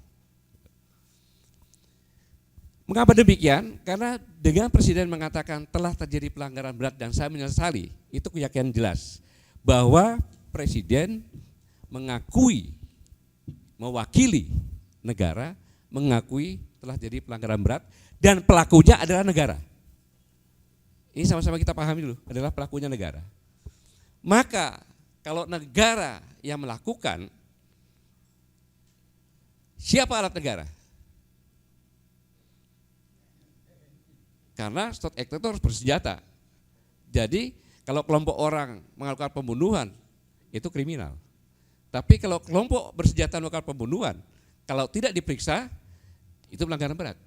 Mengapa demikian? Karena dengan Presiden mengatakan telah terjadi pelanggaran berat dan saya menyesali, itu keyakinan jelas bahwa Presiden mengakui, mewakili negara, mengakui telah terjadi pelanggaran berat dan pelakunya adalah negara. Ini sama-sama kita pahami dulu, adalah pelakunya negara. Maka kalau negara yang melakukan, siapa alat negara? Karena state actor itu harus bersenjata. Jadi kalau kelompok orang melakukan pembunuhan, itu kriminal. Tapi kalau kelompok bersenjata melakukan pembunuhan, Kalau tidak diperiksa, itu pelanggaran berat.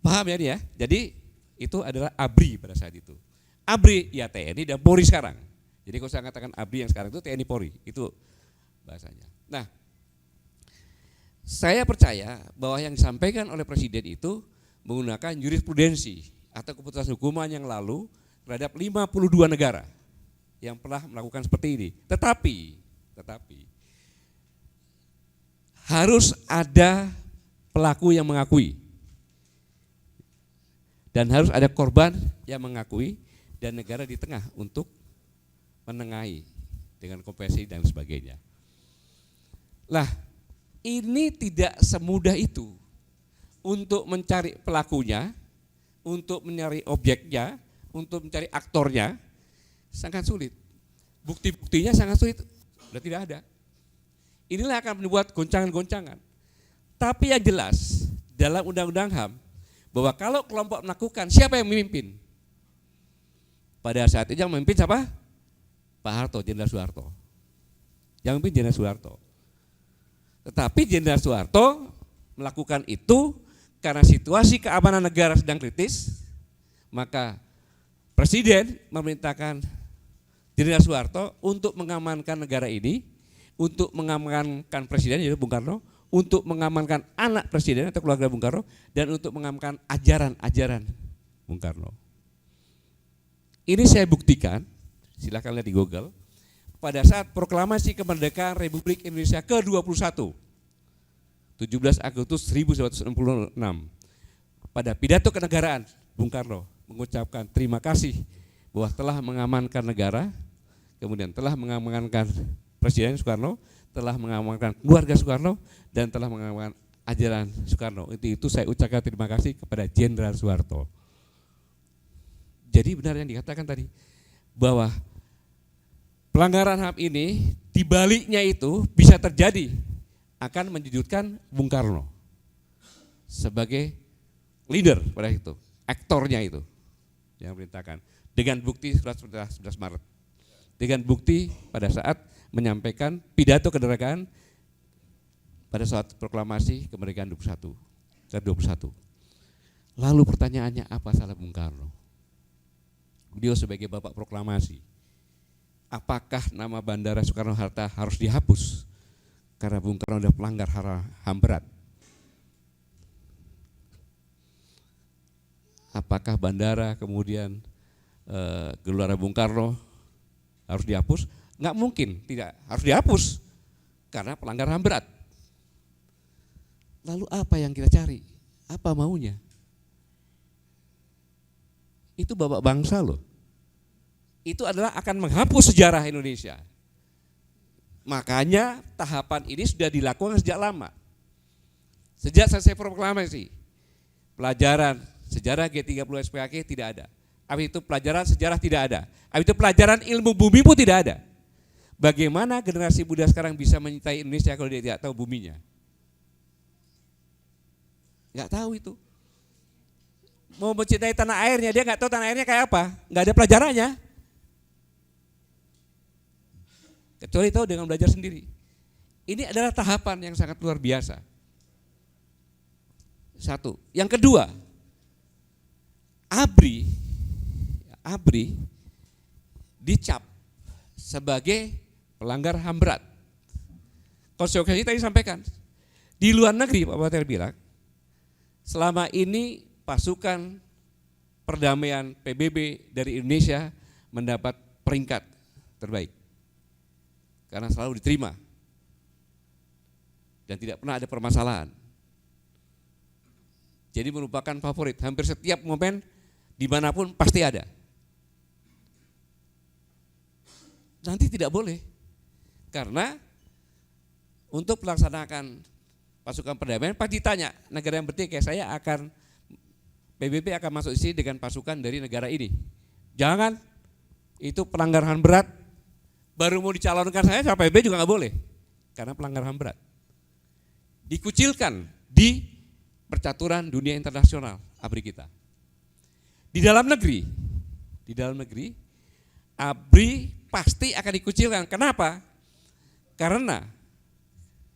Paham ya dia? Jadi itu adalah ABRI pada saat itu. ABRI ya TNI dan Polri sekarang. Jadi kalau saya katakan ABRI yang sekarang itu TNI Polri, itu bahasanya. Nah, saya percaya bahwa yang disampaikan oleh Presiden itu menggunakan jurisprudensi atau keputusan hukuman yang lalu terhadap 52 negara yang pernah melakukan seperti ini. Tetapi harus ada pelaku yang mengakui dan harus ada korban yang mengakui dan negara di tengah untuk menengahi dengan kompensi dan sebagainya. Lah, ini tidak semudah itu untuk mencari pelakunya, untuk mencari objeknya, untuk mencari aktornya, sangat sulit. Bukti-buktinya sangat sulit, sudah tidak ada. Inilah akan membuat goncangan-goncangan. Tapi yang jelas dalam Undang-Undang HAM bahwa kalau kelompok melakukan, siapa yang memimpin? Pada saat itu yang memimpin siapa? Pak Harto, Jenderal Soeharto. Yang memimpin Jenderal Soeharto. Tetapi Jenderal Soeharto melakukan itu karena situasi keamanan negara sedang kritis, maka Presiden memerintahkan Jenderal Soeharto untuk mengamankan negara ini, untuk mengamankan Presiden yaitu Bung Karno, untuk mengamankan anak Presiden atau keluarga Bung Karno, dan untuk mengamankan ajaran-ajaran Bung Karno. Ini saya buktikan, silakan lihat di Google, pada saat proklamasi kemerdekaan Republik Indonesia ke-21, 17 Agustus 1966, pada pidato kenegaraan Bung Karno mengucapkan terima kasih bahwa telah mengamankan negara, kemudian telah mengamankan Presiden Soekarno, telah mengamankan keluarga Soekarno, dan telah mengamankan ajaran Soekarno. Itu saya ucapkan terima kasih kepada Jenderal Soeharto. Jadi benar yang dikatakan tadi, bahwa pelanggaran HAM ini dibaliknya itu bisa terjadi akan menjudutkan Bung Karno sebagai leader pada itu, aktornya itu yang memerintahkan dengan bukti surat 11 Maret, dengan bukti pada saat menyampaikan pidato kemerdekaan pada saat proklamasi kemerdekaan 21. Lalu pertanyaannya, apa salah Bung Karno? Beliau sebagai bapak proklamasi, apakah nama Bandara Soekarno-Hatta harus dihapus karena Bung Karno sudah pelanggar HAM berat? Apakah bandara kemudian Gelora Bung Karno harus dihapus? Enggak mungkin, tidak harus dihapus karena pelanggar HAM berat. Lalu apa yang kita cari? Apa maunya? Itu bapak bangsa loh. Itu adalah akan menghapus sejarah Indonesia. Makanya tahapan ini sudah dilakukan sejak lama. Sejak selesai proklamasi, pelajaran sejarah G30 SPAK tidak ada. Habis itu pelajaran sejarah tidak ada. Habis itu pelajaran ilmu bumi pun tidak ada. Bagaimana generasi muda sekarang bisa mencintai Indonesia kalau dia tidak tahu buminya? Enggak tahu itu. Mau mencintai tanah airnya, dia enggak tahu tanah airnya kayak apa. Enggak ada pelajarannya. Kecuali tahu dengan belajar sendiri. Ini adalah tahapan yang sangat luar biasa. Satu. Yang kedua, ABRI dicap sebagai pelanggar HAM berat. Konsekuensi tadi sampaikan. Di luar negeri Pak Bater bilang, selama ini pasukan perdamaian PBB dari Indonesia mendapat peringkat terbaik. Karena selalu diterima. Dan tidak pernah ada permasalahan. Jadi merupakan favorit, hampir setiap momen dimanapun pasti ada. Nanti tidak boleh, karena untuk melaksanakan pasukan perdamaian pasti ditanya negara yang bertikai, saya akan PBB akan masuk di sini dengan pasukan dari negara ini. Jangan, itu pelanggaran berat. Baru mau dicalonkan saya sama PBB juga nggak boleh, karena pelanggaran berat. Dikucilkan di percaturan dunia internasional ABRI kita. Di dalam negeri ABRI pasti akan dikucilkan. Kenapa? Karena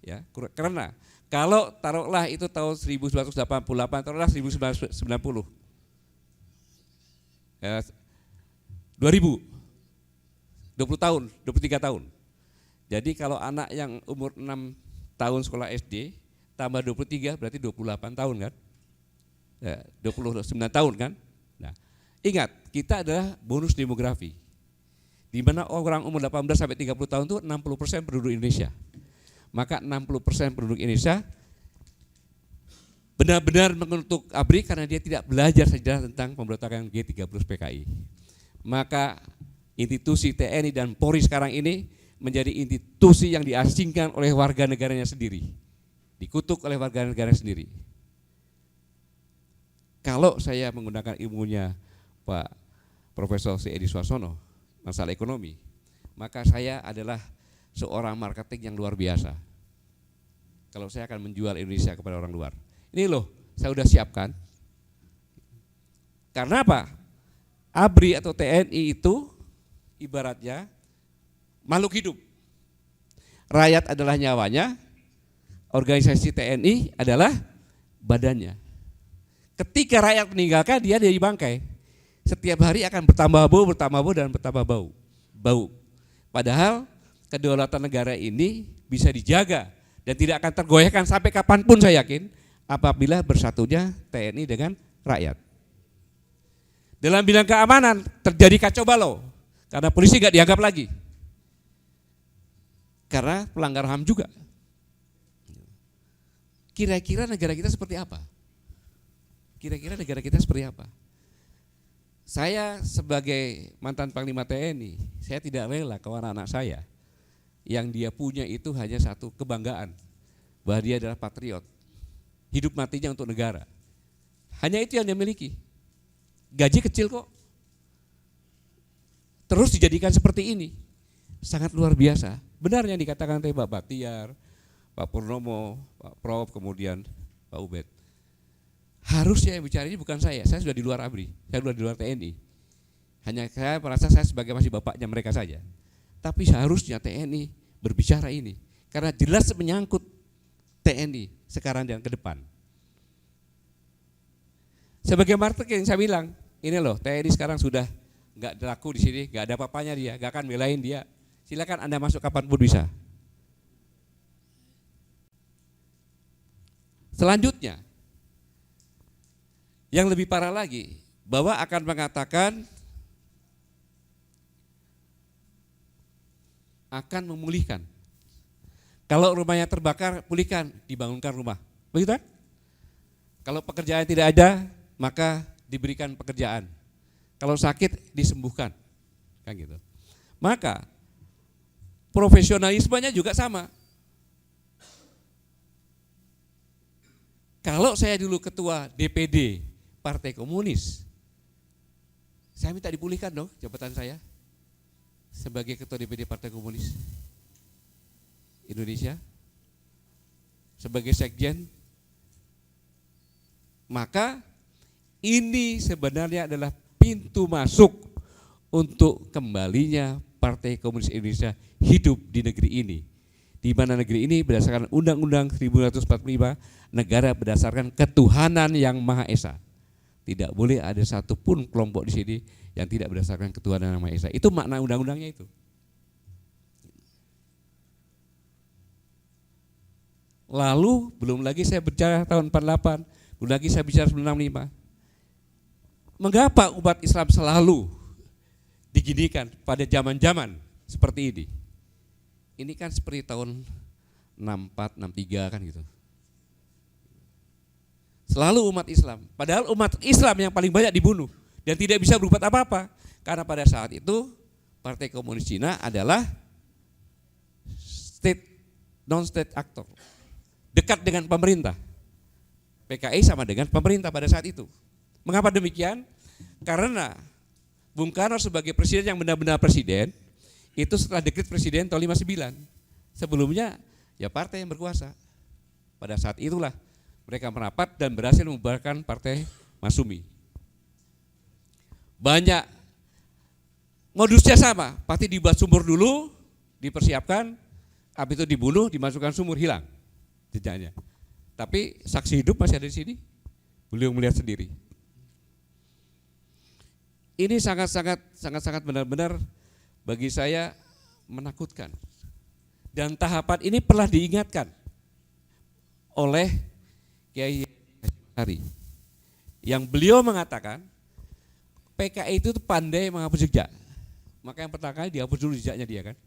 Ya, karena kalau taruhlah itu tahun 1988, taruhlah 1990. 2000. 20 tahun, 23 tahun. Jadi kalau anak yang umur 6 tahun sekolah SD tambah 23 berarti 28 tahun kan? Ya, 29 tahun kan? Nah, ingat, kita adalah bonus demografi. Di mana orang umur 18 sampai 30 tahun itu 60% penduduk Indonesia. Maka 60% penduduk Indonesia benar-benar mengutuk ABRI karena dia tidak belajar sejarah tentang pemberontakan G30 PKI. Maka institusi TNI dan Polri sekarang ini menjadi institusi yang diasingkan oleh warga negaranya sendiri. Dikutuk oleh warga negaranya sendiri. Kalau saya menggunakan ilmunya Pak Profesor C. Edi Suarsono, masalah ekonomi, maka saya adalah seorang marketing yang luar biasa. Kalau saya akan menjual Indonesia kepada orang luar. Ini loh, saya sudah siapkan. Karena apa? ABRI atau TNI itu ibaratnya makhluk hidup. Rakyat adalah nyawanya, organisasi TNI adalah badannya. Ketika rakyat meninggalkan, dia jadi bangkai. Setiap hari akan bertambah bau dan bertambah bau. Padahal kedaulatan negara ini bisa dijaga dan tidak akan tergoyahkan sampai kapanpun saya yakin apabila bersatunya TNI dengan rakyat. Dalam bidang keamanan terjadi kacau balau karena polisi gak dianggap lagi. Karena pelanggar HAM juga. Kira-kira negara kita seperti apa? Saya sebagai mantan Panglima TNI, saya tidak rela kalau anak-anak saya yang dia punya itu hanya satu kebanggaan, bahwa dia adalah patriot, hidup matinya untuk negara. Hanya itu yang dia miliki. Gaji kecil kok. Terus dijadikan seperti ini. Sangat luar biasa. Benar yang dikatakan oleh Pak Batiar, Pak Purnomo, Pak Prof, kemudian Pak Ubed. Harusnya yang bicara ini bukan saya sudah di luar ABRI, saya sudah di luar TNI. Hanya saya merasa saya sebagai masih bapaknya mereka saja. Tapi seharusnya TNI berbicara ini, karena jelas menyangkut TNI sekarang dan ke depan. Sebagai marketing saya bilang, ini loh TNI sekarang sudah nggak laku di sini, nggak ada apa-apanya dia, nggak akan belain dia. Silakan Anda masuk kapanpun bisa. Selanjutnya, yang lebih parah lagi, bahwa akan mengatakan akan memulihkan. Kalau rumahnya terbakar, pulihkan, dibangunkan rumah. Begitu kan? Kalau pekerjaan tidak ada, maka diberikan pekerjaan. Kalau sakit, disembuhkan. Kan gitu. Maka profesionalismenya juga sama. Kalau saya dulu ketua DPD Partai Komunis, saya minta dipulihkan dong jabatan saya sebagai ketua DPD Partai Komunis Indonesia, sebagai sekjen. Maka ini sebenarnya adalah pintu masuk untuk kembalinya Partai Komunis Indonesia hidup di negeri ini. Di mana negeri ini berdasarkan Undang-Undang 1945, negara berdasarkan ketuhanan yang Maha Esa. Tidak boleh ada satupun kelompok di sini yang tidak berdasarkan ketuhanan yang Maha Esa. Itu makna undang-undangnya itu. Lalu belum lagi saya bicara tahun 48, belum lagi saya bicara 1965. Mengapa umat Islam selalu diginikan pada zaman-zaman seperti ini? Ini kan seperti tahun 64, 63 kan gitu. Selalu umat Islam, padahal umat Islam yang paling banyak dibunuh dan tidak bisa berbuat apa-apa. Karena pada saat itu Partai Komunis Cina adalah non-state actor, dekat dengan pemerintah. PKI sama dengan pemerintah pada saat itu. Mengapa demikian? Karena Bung Karno sebagai presiden yang benar-benar presiden, itu setelah dekret presiden tahun 59. Sebelumnya ya partai yang berkuasa. Pada saat itulah mereka merapat dan berhasil membubarkan Partai Masyumi. Banyak modusnya sama, pasti dibuat sumur dulu, dipersiapkan, habis itu dibunuh, dimasukkan sumur, hilang. jejaknya. Tapi saksi hidup masih ada di sini. Beliau melihat sendiri. Ini sangat benar-benar bagi saya menakutkan. Dan tahapan ini pernah diingatkan oleh Kiai Hari, yang beliau mengatakan PKI itu pandai menghapus jejak. Maka yang pertama kali dihapus dulu jejaknya dia kan.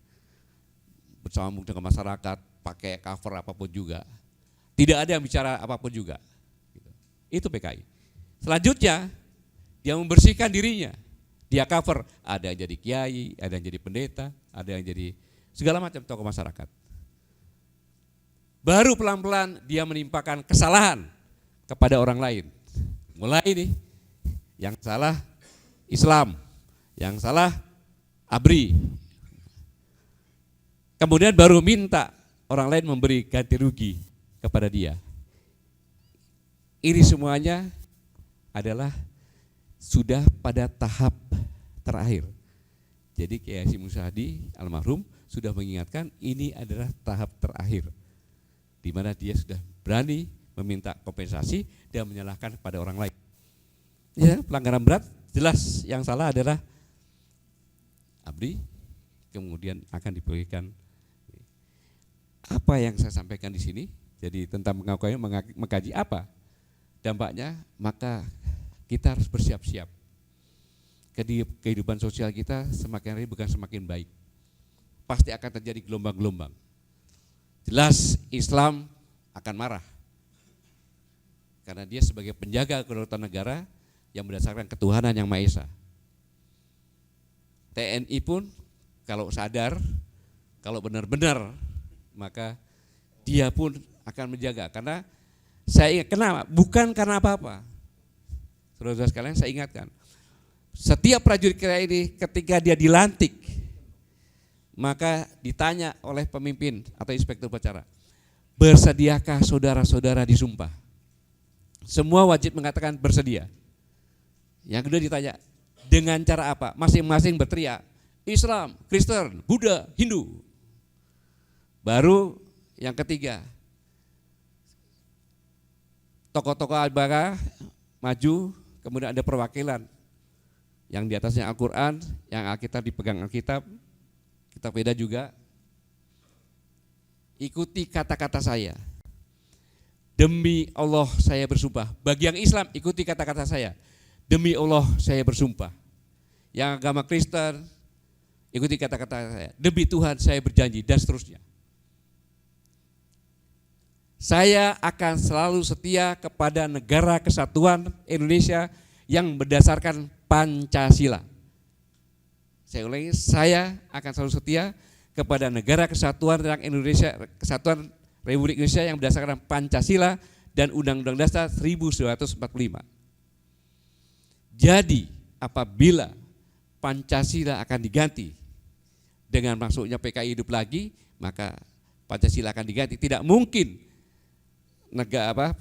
Bersambung dengan masyarakat, pakai cover apapun juga. Tidak ada yang bicara apapun juga. Itu PKI. Selanjutnya dia membersihkan dirinya. Dia cover, ada yang jadi kiai, ada yang jadi pendeta, ada yang jadi segala macam tokoh masyarakat. Baru pelan-pelan dia menimpakan kesalahan kepada orang lain. Mulai nih, yang salah Islam, yang salah ABRI. Kemudian baru minta orang lain memberi ganti rugi kepada dia. Ini semuanya adalah sudah pada tahap terakhir. Jadi Kiai Hasyim Muzadi almarhum sudah mengingatkan ini adalah tahap terakhir, di mana dia sudah berani meminta kompensasi dan menyalahkan kepada orang lain. Ya, pelanggaran berat jelas yang salah adalah ABRI, kemudian akan diberikan. Apa yang saya sampaikan di sini, jadi tentang mengkaji apa dampaknya, maka kita harus bersiap-siap. Kehidupan sosial kita semakin hari bukan semakin baik. Pasti akan terjadi gelombang-gelombang. Jelas Islam akan marah. Karena dia sebagai penjaga kedaulatan negara yang berdasarkan ketuhanan yang Maha Esa. TNI pun kalau sadar, kalau benar-benar, maka dia pun akan menjaga. Karena saya ingat, kenapa? Bukan karena apa-apa. Saudara-saudara sekalian, saya ingatkan, setiap prajurit kita ini ketika dia dilantik, maka ditanya oleh pemimpin atau inspektur upacara, bersediakah saudara-saudara disumpah? Semua wajib mengatakan bersedia. Yang kedua ditanya, dengan cara apa? Masing-masing berteriak, Islam, Kristen, Buddha, Hindu. Baru yang ketiga, tokoh-tokoh agama maju, kemudian ada perwakilan yang di atasnya Al-Quran, yang Alkitab dipegang Alkitab, kitab beda juga. Ikuti kata-kata saya. Demi Allah saya bersumpah. Bagi yang Islam ikuti kata-kata saya. Demi Allah saya bersumpah. Yang agama Kristen ikuti kata-kata saya. Demi Tuhan saya berjanji, dan seterusnya. Saya akan selalu setia kepada negara kesatuan Indonesia yang berdasarkan Pancasila. Saya ulangi, saya akan selalu setia kepada negara kesatuan Indonesia, kesatuan Republik Indonesia yang berdasarkan Pancasila dan Undang-Undang Dasar 1945. Jadi apabila Pancasila akan diganti dengan masuknya PKI hidup lagi, maka Pancasila akan diganti. Tidak mungkin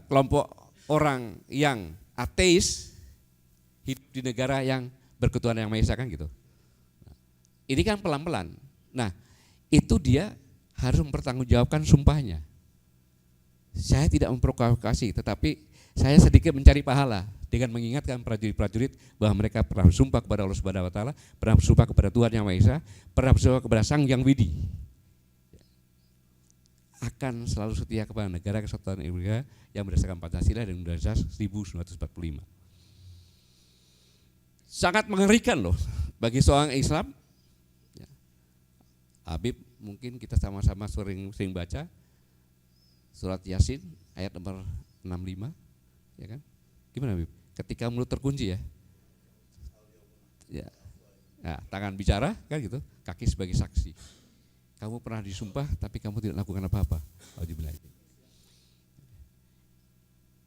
kelompok orang yang ateis hidup di negara yang berketuhanan yang Maha Esa kan gitu. Ini kan pelan-pelan. Nah, itu dia harus mempertanggungjawabkan sumpahnya. Saya tidak memprovokasi, tetapi saya sedikit mencari pahala dengan mengingatkan prajurit-prajurit bahwa mereka pernah bersumpah kepada Allah Subhanahu wa taala, pernah bersumpah kepada Tuhan Yang Maha Esa, pernah bersumpah kepada Sang Yang Widi. Akan selalu setia kepada negara kesatuan Indonesia yang berdasarkan Pancasila dan Undang-Undang Dasar 1945. Sangat mengerikan loh bagi seorang Islam. Habib, mungkin kita sama-sama sering baca surat Yasin ayat nomor 65, ya kan? Gimana Habib? Ketika mulut terkunci ya. Ya. Nah, tangan bicara kan gitu, kaki sebagai saksi. Kamu pernah disumpah tapi kamu tidak lakukan apa-apa.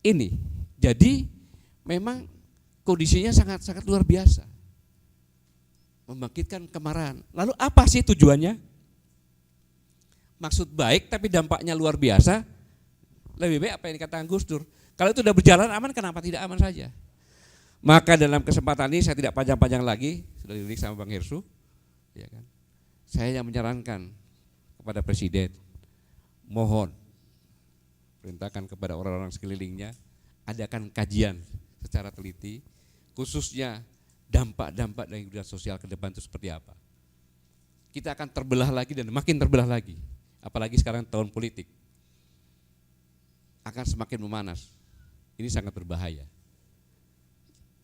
Ini jadi memang kondisinya sangat luar biasa. Membangkitkan kemarahan. Lalu apa sih tujuannya? Maksud baik tapi dampaknya luar biasa. Lebih baik apa yang dikatakan Gus Dur. Kalau itu sudah berjalan aman, kenapa tidak aman saja? Maka dalam kesempatan ini saya tidak panjang-panjang lagi, sudah dilirik sama Bang Hirsu, ya kan? Saya yang menyarankan kepada Presiden, mohon perintahkan kepada orang-orang sekelilingnya, adakan kajian secara teliti, khususnya dampak-dampak dari kehidupan sosial ke depan itu seperti apa. Kita akan terbelah lagi dan makin terbelah lagi, apalagi sekarang tahun politik, akan semakin memanas. Ini sangat berbahaya.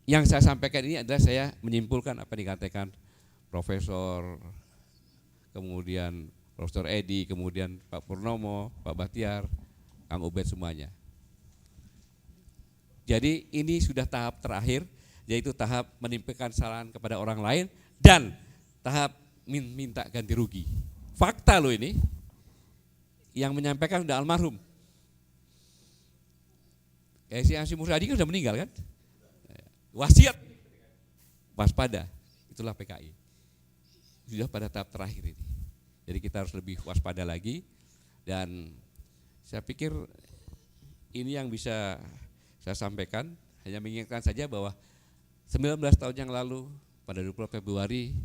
Yang saya sampaikan ini adalah saya menyimpulkan apa yang dikatakan Profesor, kemudian Profesor Edi, kemudian Pak Purnomo, Pak Bahtiar, Kang Ubed semuanya. Jadi ini sudah tahap terakhir, yaitu tahap menimpakan kesalahan kepada orang lain dan tahap minta ganti rugi. Fakta loh ini, yang menyampaikan sudah almarhum. Kayak si Hashim Muradi kan sudah meninggal kan? Wasiat, waspada, itulah PKI. Sudah pada tahap terakhir ini. Jadi kita harus lebih waspada lagi dan saya pikir ini yang bisa saya sampaikan, hanya mengingatkan saja bahwa 19 tahun yang lalu pada 20 Februari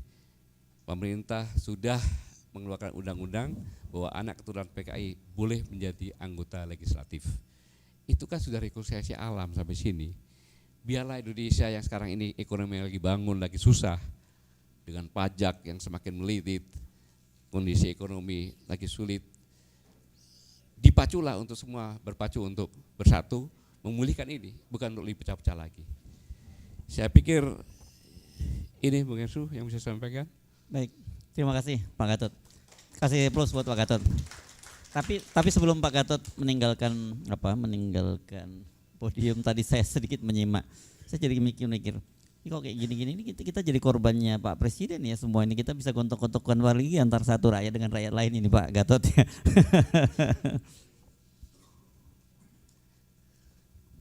pemerintah sudah mengeluarkan undang-undang bahwa anak keturunan PKI boleh menjadi anggota legislatif. Itu kan sudah rekonsiliasi alam sampai sini. Biarlah Indonesia yang sekarang ini ekonomi lagi bangun, lagi susah, dengan pajak yang semakin melilit, kondisi ekonomi lagi sulit, dipaculah untuk semua berpacu untuk bersatu, memulihkan ini, bukan untuk dipecah-pecah lagi. Saya pikir ini Bung Ensu yang bisa saya sampaikan. Baik, terima kasih Pak Gatot. Kasih plus buat Pak Gatot. Tapi sebelum Pak Gatot meninggalkan podium tadi, saya sedikit menyimak. Saya jadi mikir-mikir, ini kok kayak gini-gini ini kita jadi korbannya Pak Presiden ya semua ini. Kita bisa gontok-gontokan lagi antara satu rakyat dengan rakyat lain ini Pak Gatot ya.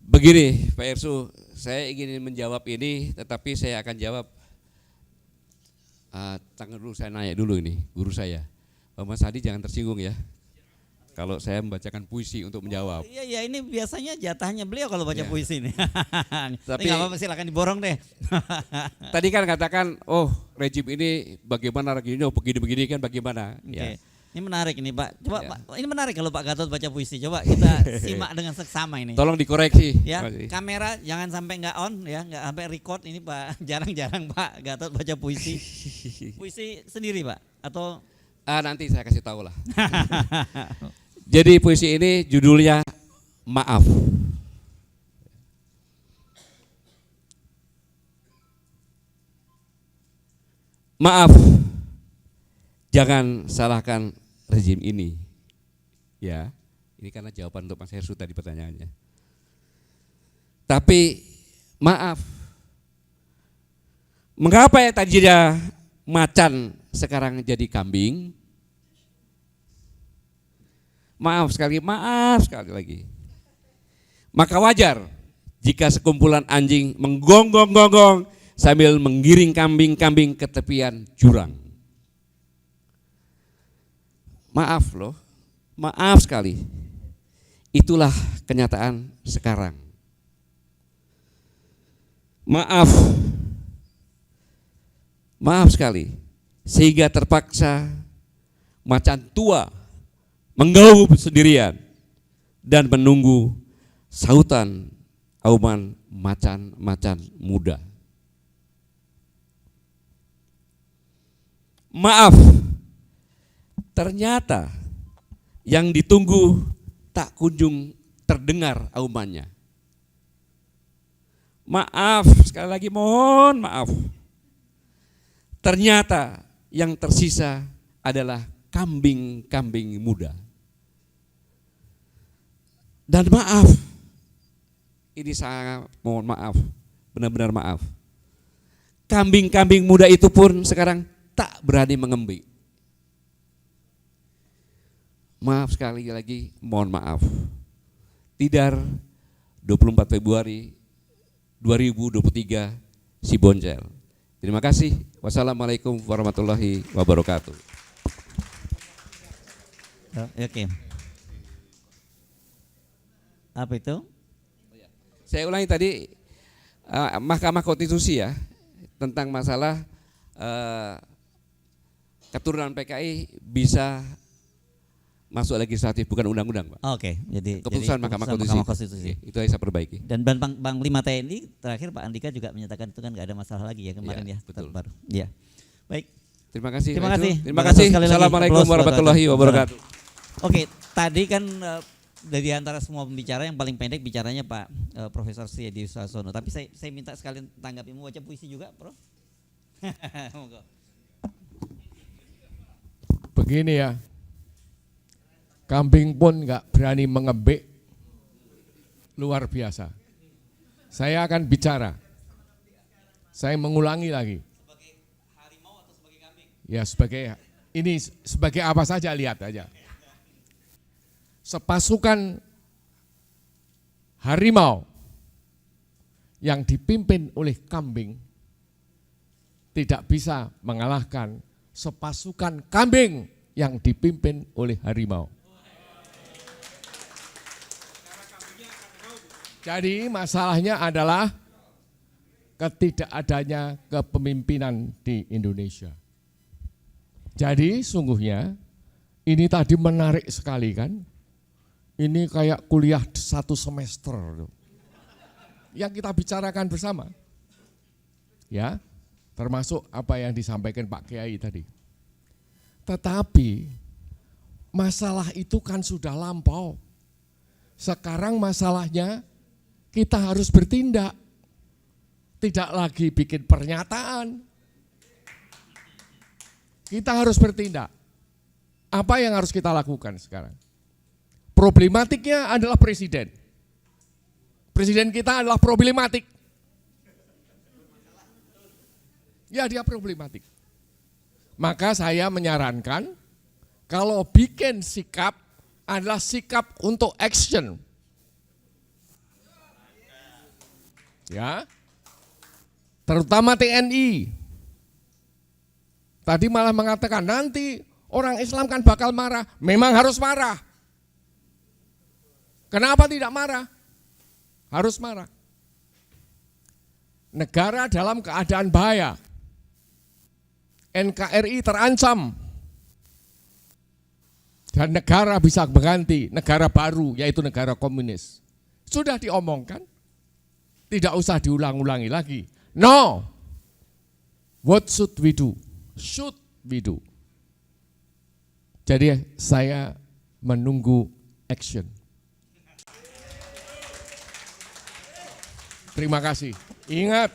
Begini Pak Ersu, saya ingin menjawab ini, tetapi saya akan jawab. Tanggal dulu saya nanya dulu ini, guru saya. Pak Mas Hadi jangan tersinggung ya, kalau saya membacakan puisi untuk menjawab. Iya, ini biasanya jatahnya beliau kalau baca Ya. puisi ini. Tapi nggak apa-apa, silakan diborong deh. Tadi kan katakan, oh rejim ini bagaimana, begini-begini kan bagaimana. Oke. Ya. Ini menarik ini Pak. Coba Ya. Pak, ini menarik kalau Pak Gatot baca puisi. Coba kita simak dengan seksama ini. Tolong dikoreksi. Ya, Terima kasih. kamera jangan sampai nggak on ya, nggak sampai record ini Pak. Jarang-jarang Pak Gatot baca puisi. Puisi sendiri Pak atau Nanti saya kasih tahu lah. Jadi puisi ini judulnya Maaf. Maaf, jangan salahkan rezim ini. Ya, ini karena jawaban untuk Mas Hersu tadi pertanyaannya. Tapi maaf, mengapa ya tadi dia macan sekarang jadi kambing? Maaf sekali lagi. Maka wajar jika sekumpulan anjing menggonggong-gonggong sambil menggiring kambing-kambing ke tepian jurang. Maaf loh, maaf sekali. Itulah kenyataan sekarang. Maaf sekali, sehingga terpaksa macan tua menggaul sendirian dan menunggu sautan auman macan-macan muda. Maaf, ternyata yang ditunggu tak kunjung terdengar aumannya. Maaf, sekali lagi mohon maaf. Ternyata yang tersisa adalah kambing-kambing muda. Dan maaf, ini saya mohon maaf, benar-benar maaf. Kambing-kambing muda itu pun sekarang tak berani mengembik. Maaf sekali lagi, mohon maaf. Tidar 24 Februari 2023 Siboncel. Terima kasih. Wassalamualaikum warahmatullahi wabarakatuh. Oke. Apa itu? Saya ulangi tadi Mahkamah Konstitusi ya tentang masalah keturunan PKI bisa masuk legislatif bukan undang-undang, Pak. Oke, jadi Keputusan Mahkamah Konstitusi. Konstitusi. Oke, itu yang saya perbaiki. Dan Panglima TNI terakhir Pak Andika juga menyatakan itu kan nggak ada masalah lagi ya kemarin Iya, ya. betul. Baru. Iya. Baik. Terima kasih. Terima Pak kasih. Yusuf. Terima Terima kasih. sekali lagi. Assalamualaikum Applause buat warahmatullahi Bapak. wabarakatuh. Oke, tadi kan dari antara semua pembicara yang paling pendek bicaranya Pak Profesor Suyadi Sasono. Tapi saya minta sekalian tanggapi, mau baca puisi juga, Prof. Monggo. Begini ya, kambing pun nggak berani mengembik, luar biasa. Saya akan bicara, saya mengulangi lagi. Sebagai harimau atau sebagai kambing? Ya sebagai apa saja, lihat aja. Sepasukan harimau yang dipimpin oleh kambing tidak bisa mengalahkan sepasukan kambing yang dipimpin oleh harimau. Jadi masalahnya adalah ketidakadanya kepemimpinan di Indonesia. Jadi sungguhnya ini tadi menarik sekali kan. Ini kayak kuliah 1 semester yang kita bicarakan bersama. Ya, termasuk apa yang disampaikan Pak Kiai tadi. Tetapi masalah itu kan sudah lampau. Sekarang masalahnya kita harus bertindak. Tidak lagi bikin pernyataan. Kita harus bertindak. Apa yang harus kita lakukan sekarang? Problematiknya adalah presiden. Presiden kita adalah problematik. Ya, dia problematik. Maka saya menyarankan kalau bikin sikap adalah sikap untuk action. Ya. Terutama TNI. Tadi malah mengatakan nanti orang Islam kan bakal marah. Memang harus marah. Kenapa tidak marah? Harus marah. Negara dalam keadaan bahaya. NKRI terancam. Dan negara bisa mengganti negara baru, yaitu negara komunis. Sudah diomongkan. Tidak usah diulang-ulangi lagi. No. What should we do? Should we do? Jadi saya menunggu action. Terima kasih. Ingat,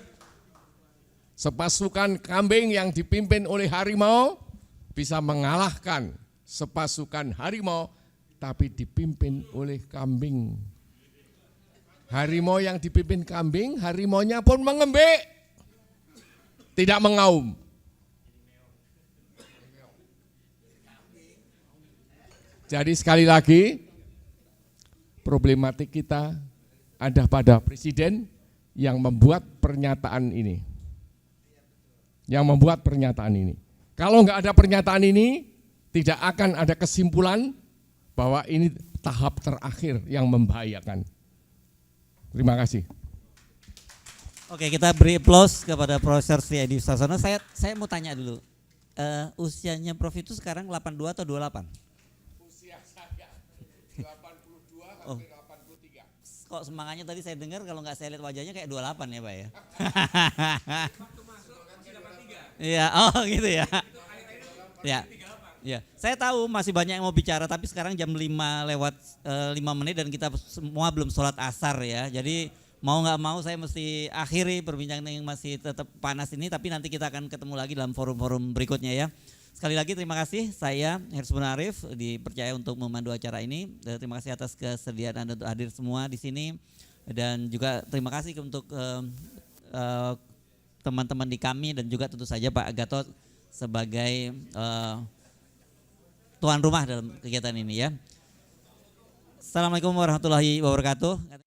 sepasukan kambing yang dipimpin oleh harimau bisa mengalahkan sepasukan harimau tapi dipimpin oleh kambing. Harimau yang dipimpin kambing, harimaunya pun mengembik, tidak mengaum. Jadi sekali lagi, problematik kita ada pada presiden yang membuat pernyataan ini. Yang membuat pernyataan ini. Kalau nggak ada pernyataan ini, tidak akan ada kesimpulan bahwa ini tahap terakhir yang membahayakan. Terima kasih. Oke, kita beri aplaus kepada Profesor Suyadi Sasono. Saya mau tanya dulu, usianya Prof itu sekarang 82 atau 28? Usia saya 82 sampai 83. Kok semangatnya tadi saya dengar kalau nggak saya lihat wajahnya kayak 28 ya Pak ya? Iya, oh gitu ya. Ya. Ya, saya tahu masih banyak yang mau bicara tapi sekarang jam 5 lewat 5 menit dan kita semua belum sholat asar ya. Jadi mau nggak mau saya mesti akhiri perbincangan yang masih tetap panas ini, tapi nanti kita akan ketemu lagi dalam forum-forum berikutnya ya. Sekali lagi terima kasih, saya Hirsbun Arif dipercaya untuk memandu acara ini. Terima kasih atas kesediaan Anda untuk hadir semua di sini dan juga terima kasih untuk teman-teman di kami dan juga tentu saja Pak Gatot sebagai tuan rumah dalam kegiatan ini ya. Assalamualaikum warahmatullahi wabarakatuh.